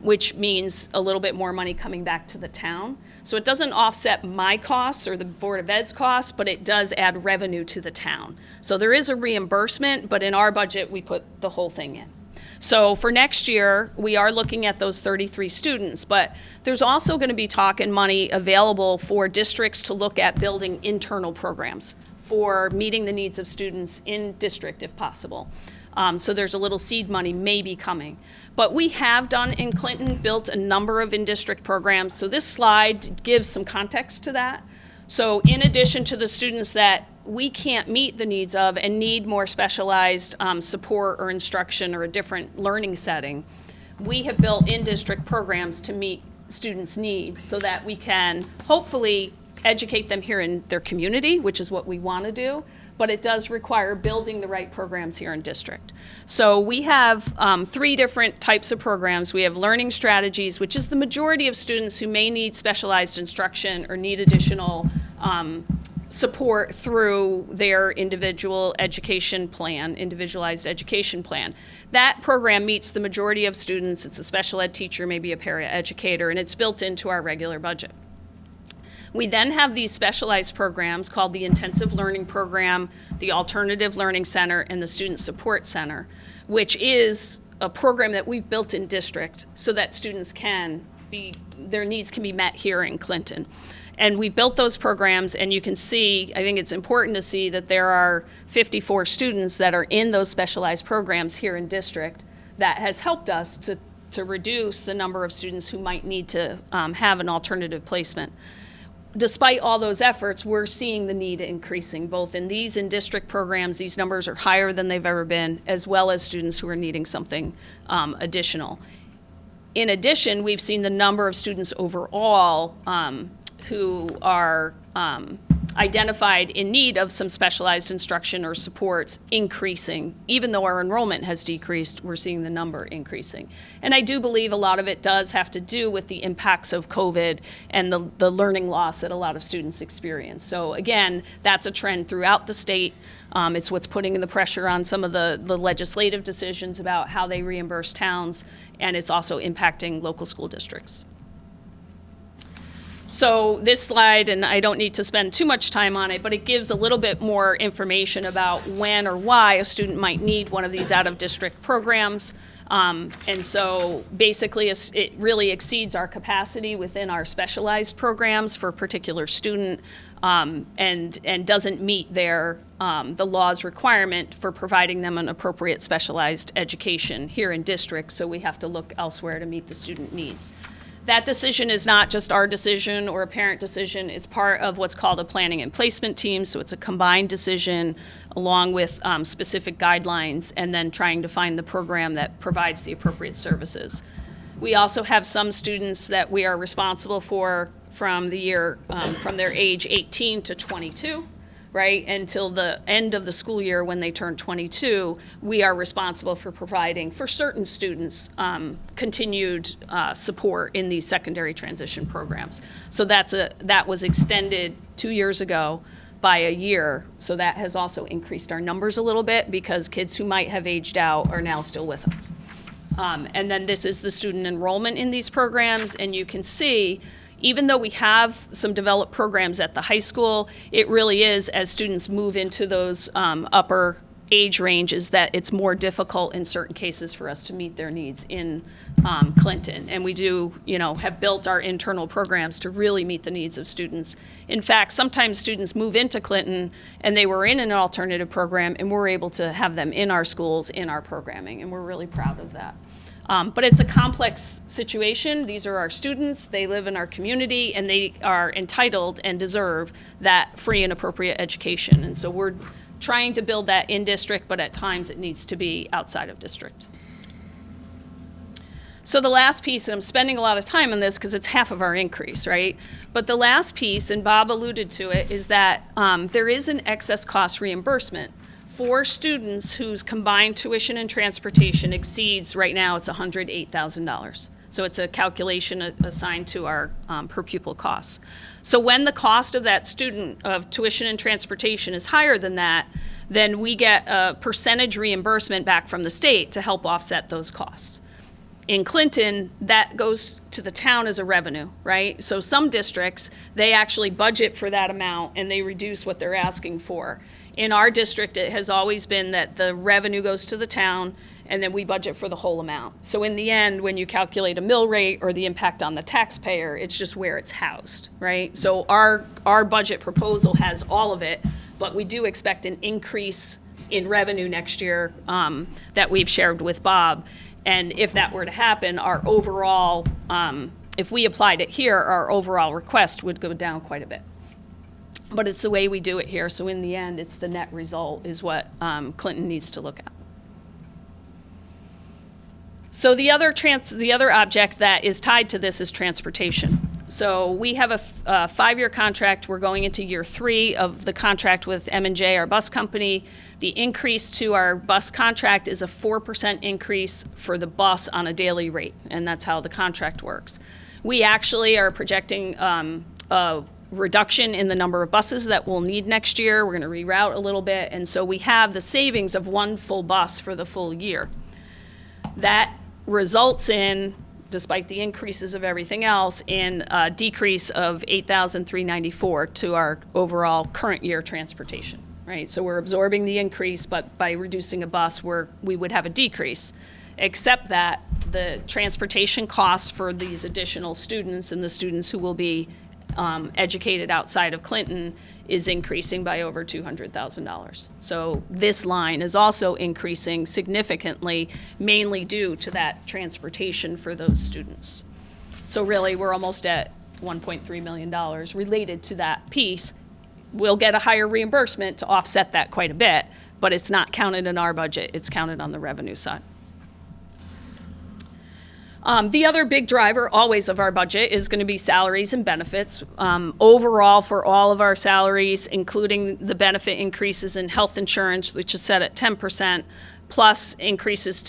which means a little bit more money coming back to the town. So it doesn't offset my costs or the Board of Ed's costs, but it does add revenue to the town. So there is a reimbursement, but in our budget, we put the whole thing in. So for next year, we are looking at those 33 students, but there's also going to be talk and money available for districts to look at building internal programs for meeting the needs of students in district if possible. So there's a little seed money maybe coming. But we have done in Clinton, built a number of in-district programs. So this slide gives some context to that. So in addition to the students that we can't meet the needs of and need more specialized support or instruction or a different learning setting, we have built in-district programs to meet students' needs so that we can hopefully educate them here in their community, which is what we want to do, but it does require building the right programs here in district. So we have 3 different types of programs. We have learning strategies, which is the majority of students who may need specialized instruction or need additional support through their individual education plan, individualized education plan. That program meets the majority of students. It's a special ed teacher, maybe a paraeducator, and it's built into our regular budget. We then have these specialized programs called the Intensive Learning Program, the Alternative Learning Center, and the Student Support Center, which is a program that we've built in district so that students can their needs can be met here in Clinton. And we built those programs, and you can see, I think it's important to see that there are 54 students that are in those specialized programs here in district that has helped us to reduce the number of students who might need to have an alternative placement. Despite all those efforts, we're seeing the need increasing, both in these in-district programs, these numbers are higher than they've ever been, as well as students who are needing something additional. In addition, we've seen the number of students overall who are identified in need of some specialized instruction or supports increasing. Even though our enrollment has decreased, we're seeing the number increasing. And I do believe a lot of it does have to do with the impacts of COVID and the learning loss that a lot of students experience. So again, that's a trend throughout the state. It's what's putting the pressure on some of the legislative decisions about how they reimburse towns, and it's also impacting local school districts. So this slide, and I don't need to spend too much time on it, but it gives a little bit more information about when or why a student might need one of these out-of-district programs. And so basically, it really exceeds our capacity within our specialized programs for a particular student, and doesn't meet the law's requirement for providing them an appropriate specialized education here in district, so we have to look elsewhere to meet the student needs. That decision is not just our decision or a parent decision. It's part of what's called a planning and placement team. So it's a combined decision along with specific guidelines, and then trying to find the program that provides the appropriate services. We also have some students that we are responsible for from their age 18 to 22. Right, until the end of the school year when they turn 22, we are responsible for providing, for certain students, continued support in these secondary transition programs. So that was extended 2 years ago by a year, so that has also increased our numbers a little bit, because kids who might have aged out are now still with us. And then this is the student enrollment in these programs, and you can see, even though we have some developed programs at the high school, it really is, as students move into those upper age ranges, that it's more difficult in certain cases for us to meet their needs in Clinton. And we do, have built our internal programs to really meet the needs of students. In fact, sometimes students move into Clinton and they were in an alternative program, and we're able to have them in our schools, in our programming, and we're really proud of that. But it's a complex situation. These are our students, they live in our community, and they are entitled and deserve that free and appropriate education. And so we're trying to build that in district, but at times it needs to be outside of district. So the last piece, and I'm spending a lot of time on this because it's half of our increase, right? But the last piece, and Bob alluded to it, is that there is an excess cost reimbursement for students whose combined tuition and transportation exceeds, right now it's $108,000. So it's a calculation assigned to our per pupil costs. So when the cost of that student of tuition and transportation is higher than that, then we get a percentage reimbursement back from the state to help offset those costs. In Clinton, that goes to the town as a revenue, right? So some districts, they actually budget for that amount and they reduce what they're asking for. In our district, it has always been that the revenue goes to the town and then we budget for the whole amount. So in the end, when you calculate a mill rate or the impact on the taxpayer, it's just where it's housed, right? So our budget proposal has all of it, but we do expect an increase in revenue next year that we've shared with Bob. And if that were to happen, our overall, if we applied it here, our overall request would go down quite a bit. But it's the way we do it here, so in the end, it's the net result is what Clinton needs to look at. So the other object that is tied to this is transportation. So we have a 5-year contract. We're going into year 3 of the contract with M&J, our bus company. The increase to our bus contract is a 4% increase for the bus on a daily rate, and that's how the contract works. We actually are projecting a reduction in the number of buses that we'll need next year. We're going to reroute a little bit, and so we have the savings of 1 full bus for the full year. That results in, despite the increases of everything else, in a decrease of $8,394 to our overall current year transportation, right? So we're absorbing the increase, but by reducing a bus, we would have a decrease, except that the transportation costs for these additional students and the students who will be educated outside of Clinton is increasing by over $200,000. So this line is also increasing significantly, mainly due to that transportation for those students. So really, we're almost at $1.3 million related to that piece. We'll get a higher reimbursement to offset that quite a bit, but it's not counted in our budget, it's counted on the revenue side. The other big driver always of our budget is going to be salaries and benefits. Overall, for all of our salaries, including the benefit increases in health insurance, which is set at 10%, plus increases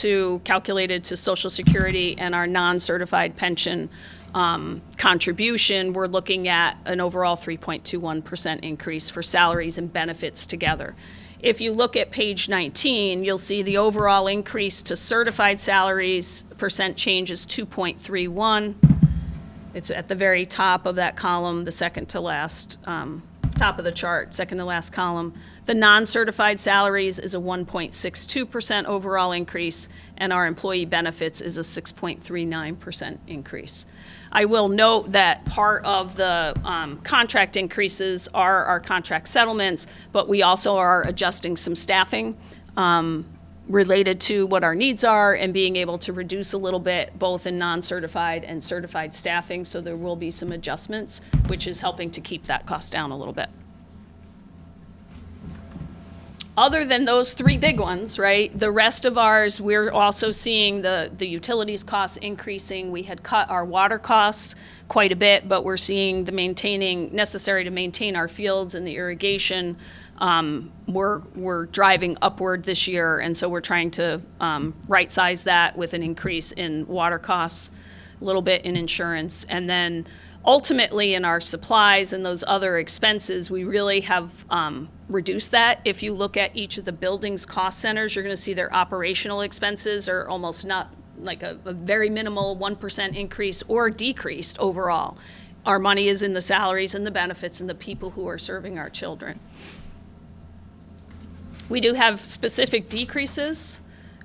calculated to Social Security and our non-certified pension contribution, we're looking at an overall 3.21% increase for salaries and benefits together. If you look at page 19, you'll see the overall increase to certified salaries percent change is 2.31. It's at the very top of that column, the second to last, top of the chart, second to last column. The non-certified salaries is a 1.62% overall increase, and our employee benefits is a 6.39% increase. I will note that part of the contract increases are our contract settlements, but we also are adjusting some staffing related to what our needs are and being able to reduce a little bit both in non-certified and certified staffing. So there will be some adjustments, which is helping to keep that cost down a little bit. Other than those three big ones, right, the rest of ours, we're also seeing the utilities costs increasing. We had cut our water costs quite a bit, but we're seeing the necessary to maintain our fields and the irrigation. We're driving upward this year, and so we're trying to right-size that with an increase in water costs, a little bit in insurance, and then ultimately in our supplies and those other expenses, we really have reduced that. If you look at each of the buildings' cost centers, you're going to see their operational expenses are almost not like a very minimal 1% increase or decreased overall. Our money is in the salaries and the benefits and the people who are serving our children. We do have specific decreases.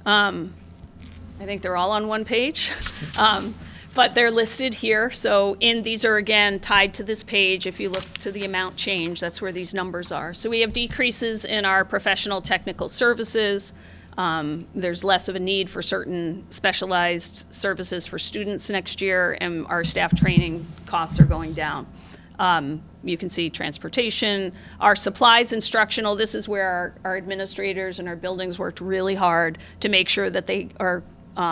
I think they're all on one page. But they're listed here. So these are, again, tied to this page. If you look to the amount change, that's where these numbers are. So we have decreases in our professional technical services. There's less of a need for certain specialized services for students next year, and our staff training costs are going down. You can see transportation, our supplies instructional. This is where our administrators and our buildings worked really hard to make sure that they are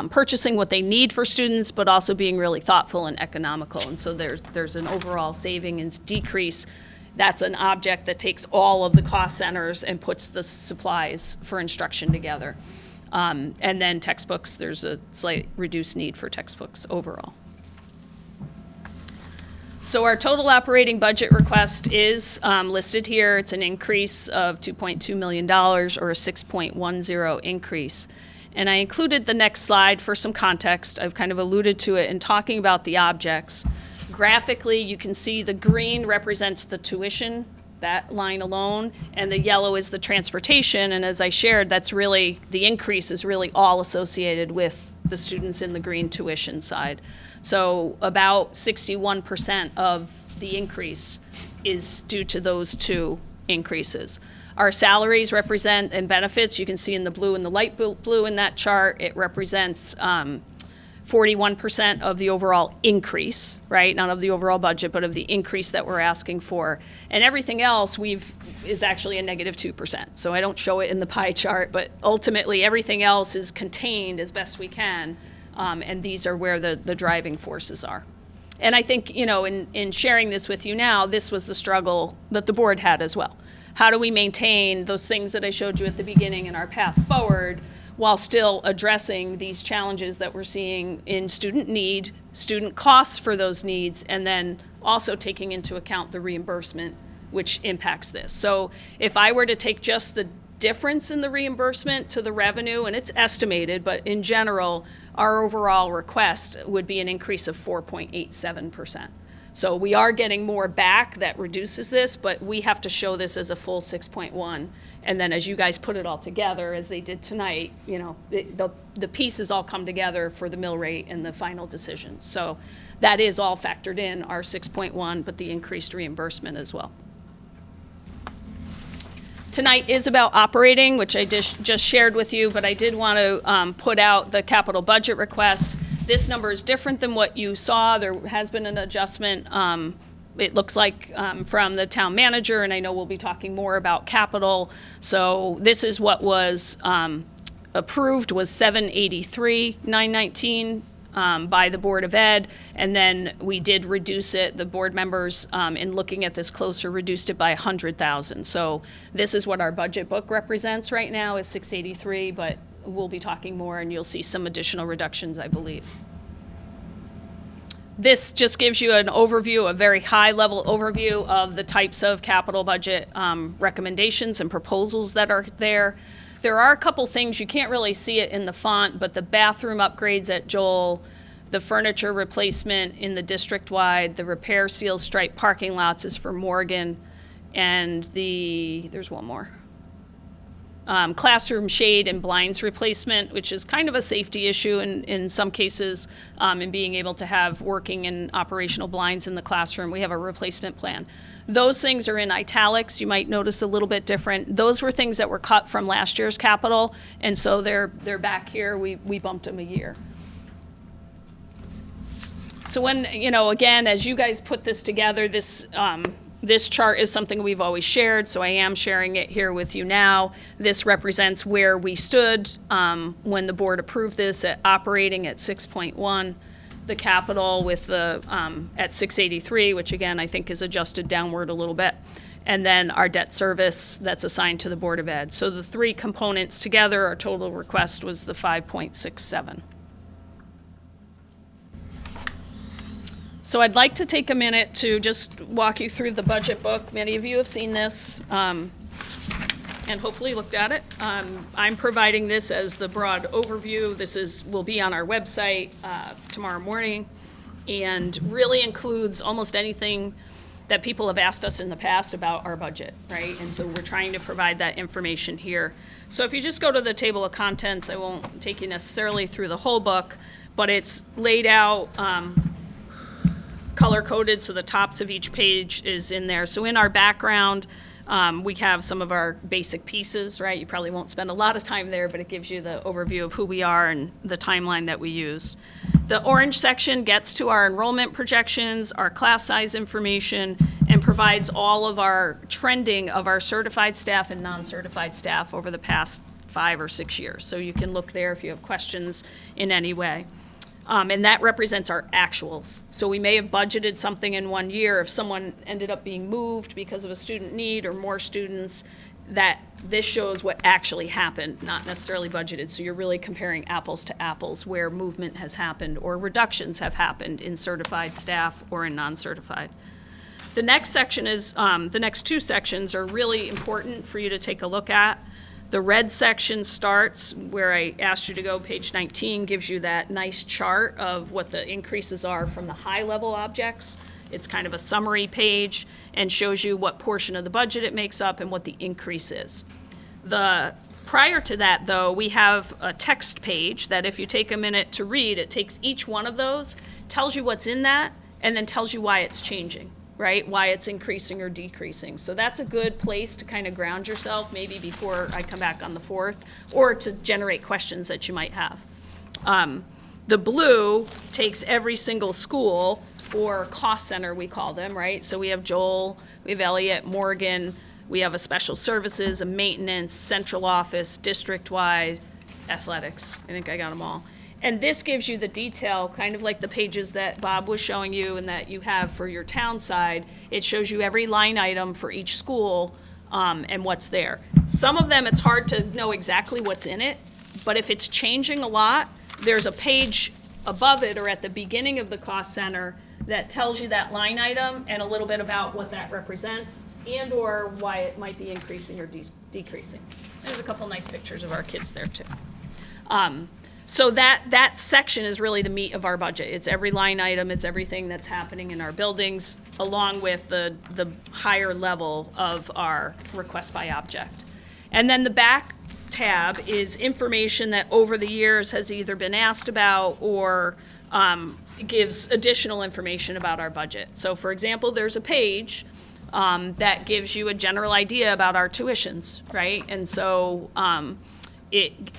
purchasing what they need for students, but also being really thoughtful and economical. And so there's an overall saving and decrease. That's an object that takes all of the cost centers and puts the supplies for instruction together. And then textbooks, there's a slight reduced need for textbooks overall. So our total operating budget request is listed here. It's an increase of $2.2 million or a 6.10 increase. And I included the next slide for some context. I've kind of alluded to it in talking about the objects. Graphically, you can see the green represents the tuition, that line alone, and the yellow is the transportation. And as I shared, that's really, the increase is really all associated with the students in the green tuition side. So about 61% of the increase is due to those two increases. Our salaries represent and benefits, you can see in the blue and the light blue in that chart, it represents 41% of the overall increase, right? Not of the overall budget, but of the increase that we're asking for. And everything else is actually a negative 2%. So I don't show it in the pie chart, but ultimately everything else is contained as best we can. And these are where the driving forces are. And I think, in sharing this with you now, this was the struggle that the board had as well. How do we maintain those things that I showed you at the beginning in our path forward while still addressing these challenges that we're seeing in student need, student costs for those needs, and then also taking into account the reimbursement, which impacts this. So if I were to take just the difference in the reimbursement to the revenue, and it's estimated, but in general, our overall request would be an increase of 4.87%. So we are getting more back that reduces this, but we have to show this as a full 6.1. And then as you guys put it all together, as they did tonight, you know, the pieces all come together for the mill rate and the final decision. So that is all factored in, our 6.1, but the increased reimbursement as well. Tonight is about operating, which I just shared with you, but I did want to put out the capital budget request. This number is different than what you saw. There has been an adjustment, it looks like, from the town manager, and I know we'll be talking more about capital. So this is what was approved, was 783,919 by the Board of Ed, and then we did reduce it, the board members, in looking at this closer, reduced it by 100,000. So this is what our budget book represents right now, is 683, but we'll be talking more and you'll see some additional reductions, I believe. This just gives you an overview, a very high-level overview of the types of capital budget recommendations and proposals that are there. There are a couple things, you can't really see it in the font, but the bathroom upgrades at Joel, the furniture replacement in the district-wide, the repair seal stripe parking lots is for Morgan, and there's one more. Classroom shade and blinds replacement, which is kind of a safety issue in some cases, in being able to have working and operational blinds in the classroom. We have a replacement plan. Those things are in italics. You might notice a little bit different. Those were things that were cut from last year's capital, and so they're back here. We bumped them a year. So when, you know, again, as you guys put this together, this chart is something we've always shared, so I am sharing it here with you now. This represents where we stood when the board approved this at operating at 6.1, the capital with the at 683, which again I think is adjusted downward a little bit, and then our debt service that's assigned to the Board of Ed. So the three components together, our total request was the 5.67. So I'd like to take a minute to just walk you through the budget book. Many of you have seen this and hopefully looked at it. I'm providing this as the broad overview. This will be on our website tomorrow morning, and really includes almost anything that people have asked us in the past about our budget, right? And so we're trying to provide that information here. So if you just go to the table of contents, I won't take you necessarily through the whole book, but it's laid out color-coded, so the tops of each page is in there. So in our background, we have some of our basic pieces, right? You probably won't spend a lot of time there, but it gives you the overview of who we are and the timeline that we use. The orange section gets to our enrollment projections, our class size information, and provides all of our trending of our certified staff and non-certified staff over the past 5 or 6 years. So you can look there if you have questions in any way. And that represents our actuals. So we may have budgeted something in one year. If someone ended up being moved because of a student need or more students, that this shows what actually happened, not necessarily budgeted. So you're really comparing apples to apples where movement has happened or reductions have happened in certified staff or in non-certified. The next section is, the next two sections are really important for you to take a look at. The red section starts where I asked you to go, page 19, gives you that nice chart of what the increases are from the high-level objects. It's kind of a summary page and shows you what portion of the budget it makes up and what the increase is. Prior to that, though, we have a text page that if you take a minute to read, it takes each one of those, tells you what's in that, and then tells you why it's changing, right? Why it's increasing or decreasing. So that's a good place to kind of ground yourself, maybe before I come back on the 4th, or to generate questions that you might have. The blue takes every single school, or cost center we call them, right? So we have Joel, we have Elliott, Morgan, we have a special services, a maintenance, central office, district-wide, athletics. I think I got them all. And this gives you the detail, kind of like the pages that Bob was showing you and that you have for your town side. It shows you every line item for each school and what's there. Some of them, it's hard to know exactly what's in it, but if it's changing a lot, there's a page above it or at the beginning of the cost center that tells you that line item and a little bit about what that represents and or why it might be increasing or decreasing. There's a couple nice pictures of our kids there too. So that section is really the meat of our budget. It's every line item, it's everything that's happening in our buildings, along with the higher level of our request by object. And then the back tab is information that over the years has either been asked about or gives additional information about our budget. So for example, there's a page that gives you a general idea about our tuitions, right? And so it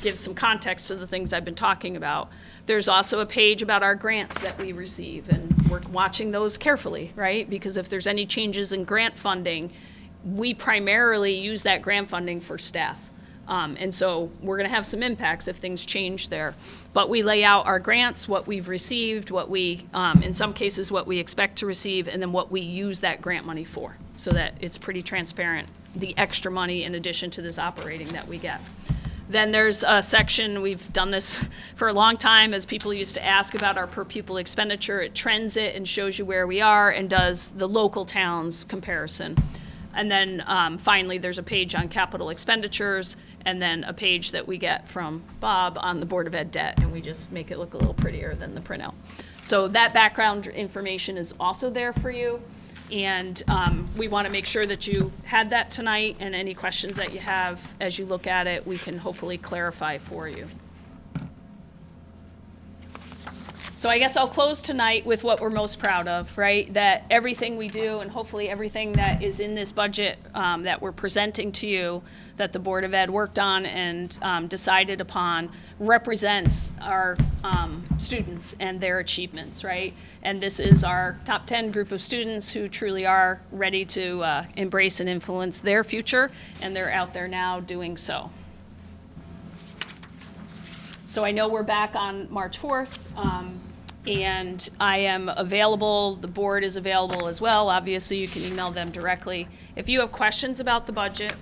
gives some context to the things I've been talking about. There's also a page about our grants that we receive, and we're watching those carefully, right? Because if there's any changes in grant funding, we primarily use that grant funding for staff. And so we're going to have some impacts if things change there. But we lay out our grants, what we've received, what we, in some cases, what we expect to receive, and then what we use that grant money for, so that it's pretty transparent, the extra money in addition to this operating that we get. Then there's a section, we've done this for a long time, as people used to ask about our per pupil expenditure. It trends it and shows you where we are and does the local towns comparison. And then finally, there's a page on capital expenditures, and then a page that we get from Bob on the Board of Ed debt, and we just make it look a little prettier than the printout. So that background information is also there for you. And we want to make sure that you had that tonight, and any questions that you have as you look at it, we can hopefully clarify for you. So I guess I'll close tonight with what we're most proud of, right? That everything we do, and hopefully everything that is in this budget that we're presenting to you, that the Board of Ed worked on and decided upon, represents our students and their achievements, right? And this is our top 10 group of students who truly are ready to embrace and influence their future, and they're out there now doing so. So I know we're back on March 4th. And I am available, the board is available as well. Obviously, you can email them directly. If you have questions about the budget,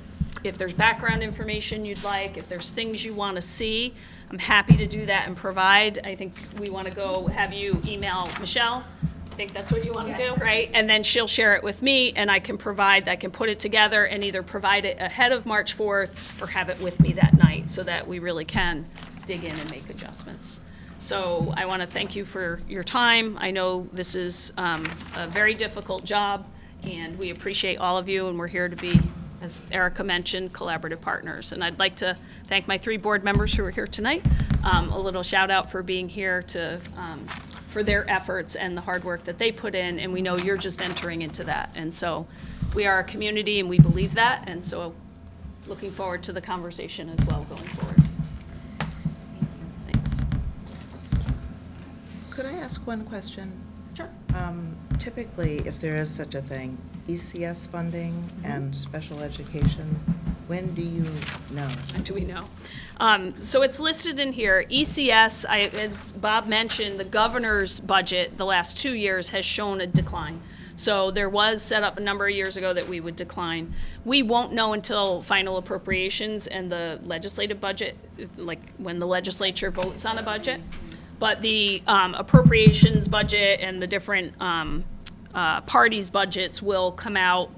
if there's background information you'd like, if there's things you want to see, I'm happy to do that and provide. I think we want to go have you email Michelle. I think that's what you want to do, right? And then she'll share it with me, and I can put it together and either provide it ahead of March 4th or have it with me that night, so that we really can dig in and make adjustments. So I want to thank you for your time. I know this is a very difficult job, and we appreciate all of you, and we're here to be, as Erica mentioned, collaborative partners. And I'd like to thank my 3 board members who are here tonight. A little shout out for being here for their efforts and the hard work that they put in, and we know you're just entering into that. And so we are a community, and we believe that, and so looking forward to the conversation as well going forward. Thanks. Could I ask one question? Sure. Typically, if there is such a thing, ECS funding and special education, when do you know? Do we know? So it's listed in here. ECS, as Bob mentioned, the governor's budget the last 2 years has shown a decline. So there was set up a number of years ago that we would decline. We won't know until final appropriations and the legislative budget, like when the legislature votes on a budget. But the appropriations budget and the different parties' budgets will come out,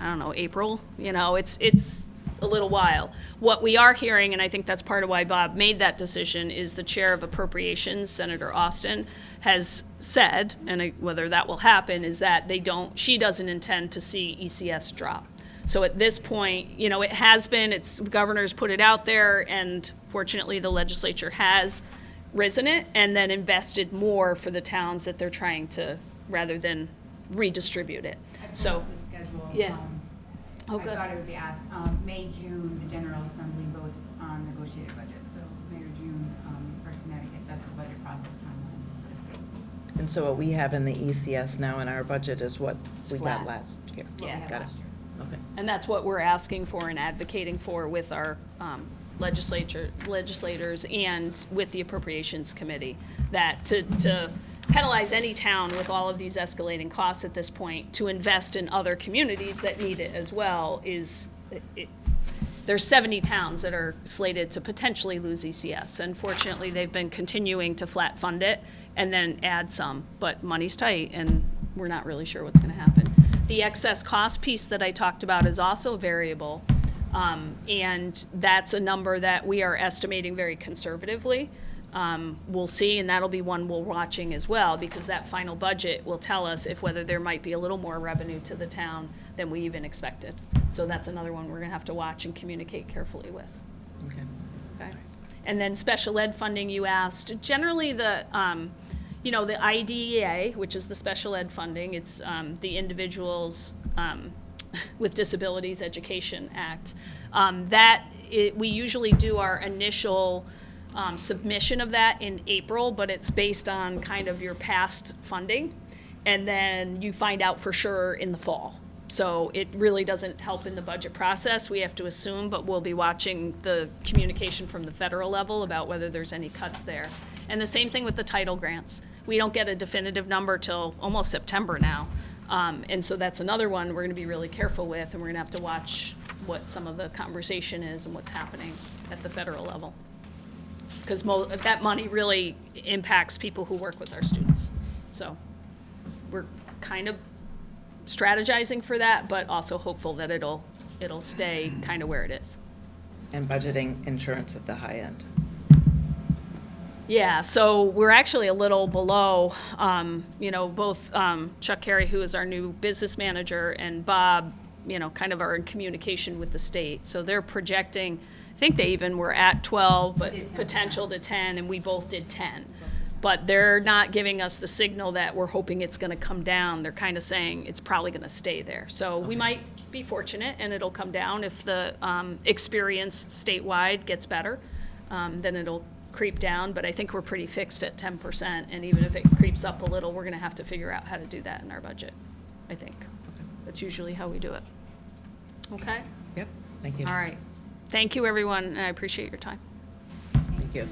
I don't know, April. You know, it's a little while. What we are hearing, and I think that's part of why Bob made that decision, is the chair of appropriations, Senator Austin, has said, and whether that will happen, is that she doesn't intend to see ECS drop. So at this point, you know, it has been, the governor's put it out there, and fortunately the legislature has risen it and then invested more for the towns that they're trying to, rather than redistribute it. So, The schedule. yeah. Oh, I good. thought it would be asked. May, June, the General Assembly votes on negotiated budget. So May or June for Connecticut, that's the budget process timeline for the state. And so what we have in the ECS now in our budget is what we got flat. last year? Yeah. What we had Got it. last year. Okay. And that's what we're asking for and advocating for with our legislators and with the Appropriations Committee, that to penalize any town with all of these escalating costs at this point to invest in other communities that need it as well is, there's 70 towns that are slated to potentially lose ECS. Unfortunately, they've been continuing to flat fund it and then add some, but money's tight and we're not really sure what's going to happen. The excess cost piece that I talked about is also variable. And that's a number that we are estimating very conservatively. We'll see, and that'll be one we're watching as well, because that final budget will tell us if whether there might be a little more revenue to the town than we even expected. So that's another one we're gonna have to watch and communicate carefully with. Okay. Okay. And then special ed funding, you asked. Generally, the IDEA, which is the special ed funding, it's the Individuals with Disabilities Education Act. We usually do our initial submission of that in April, but it's based on kind of your past funding. And then you find out for sure in the fall. So it really doesn't help in the budget process, we have to assume, but we'll be watching the communication from the federal level about whether there's any cuts there. And the same thing with the title grants. We don't get a definitive number till almost September now. And so that's another one we're gonna be really careful with, and we're gonna have to watch what some of the conversation is and what's happening at the federal level. Because that money really impacts people who work with our students. So we're kind of strategizing for that, but also hopeful that it'll stay kind of where it is. And budgeting insurance at the high end. Yeah, so we're actually a little below, both Chuck Carey, who is our new business manager, and Bob, kind of are in communication with the state. So they're projecting, I think they even were at 12, but potential to 10, and we both did 10. But they're not giving us the signal that we're hoping it's gonna come down. They're kind of saying it's probably gonna stay there. So we might be fortunate and it'll come down if the experience statewide gets better, then it'll creep down. But I think we're pretty fixed at 10%, and even if it creeps up a little, we're gonna have to figure out how to do that in our budget, I think. That's usually how we do it. Okay? Yep, thank you. All right. Thank you, everyone, and I appreciate your time. Thank you.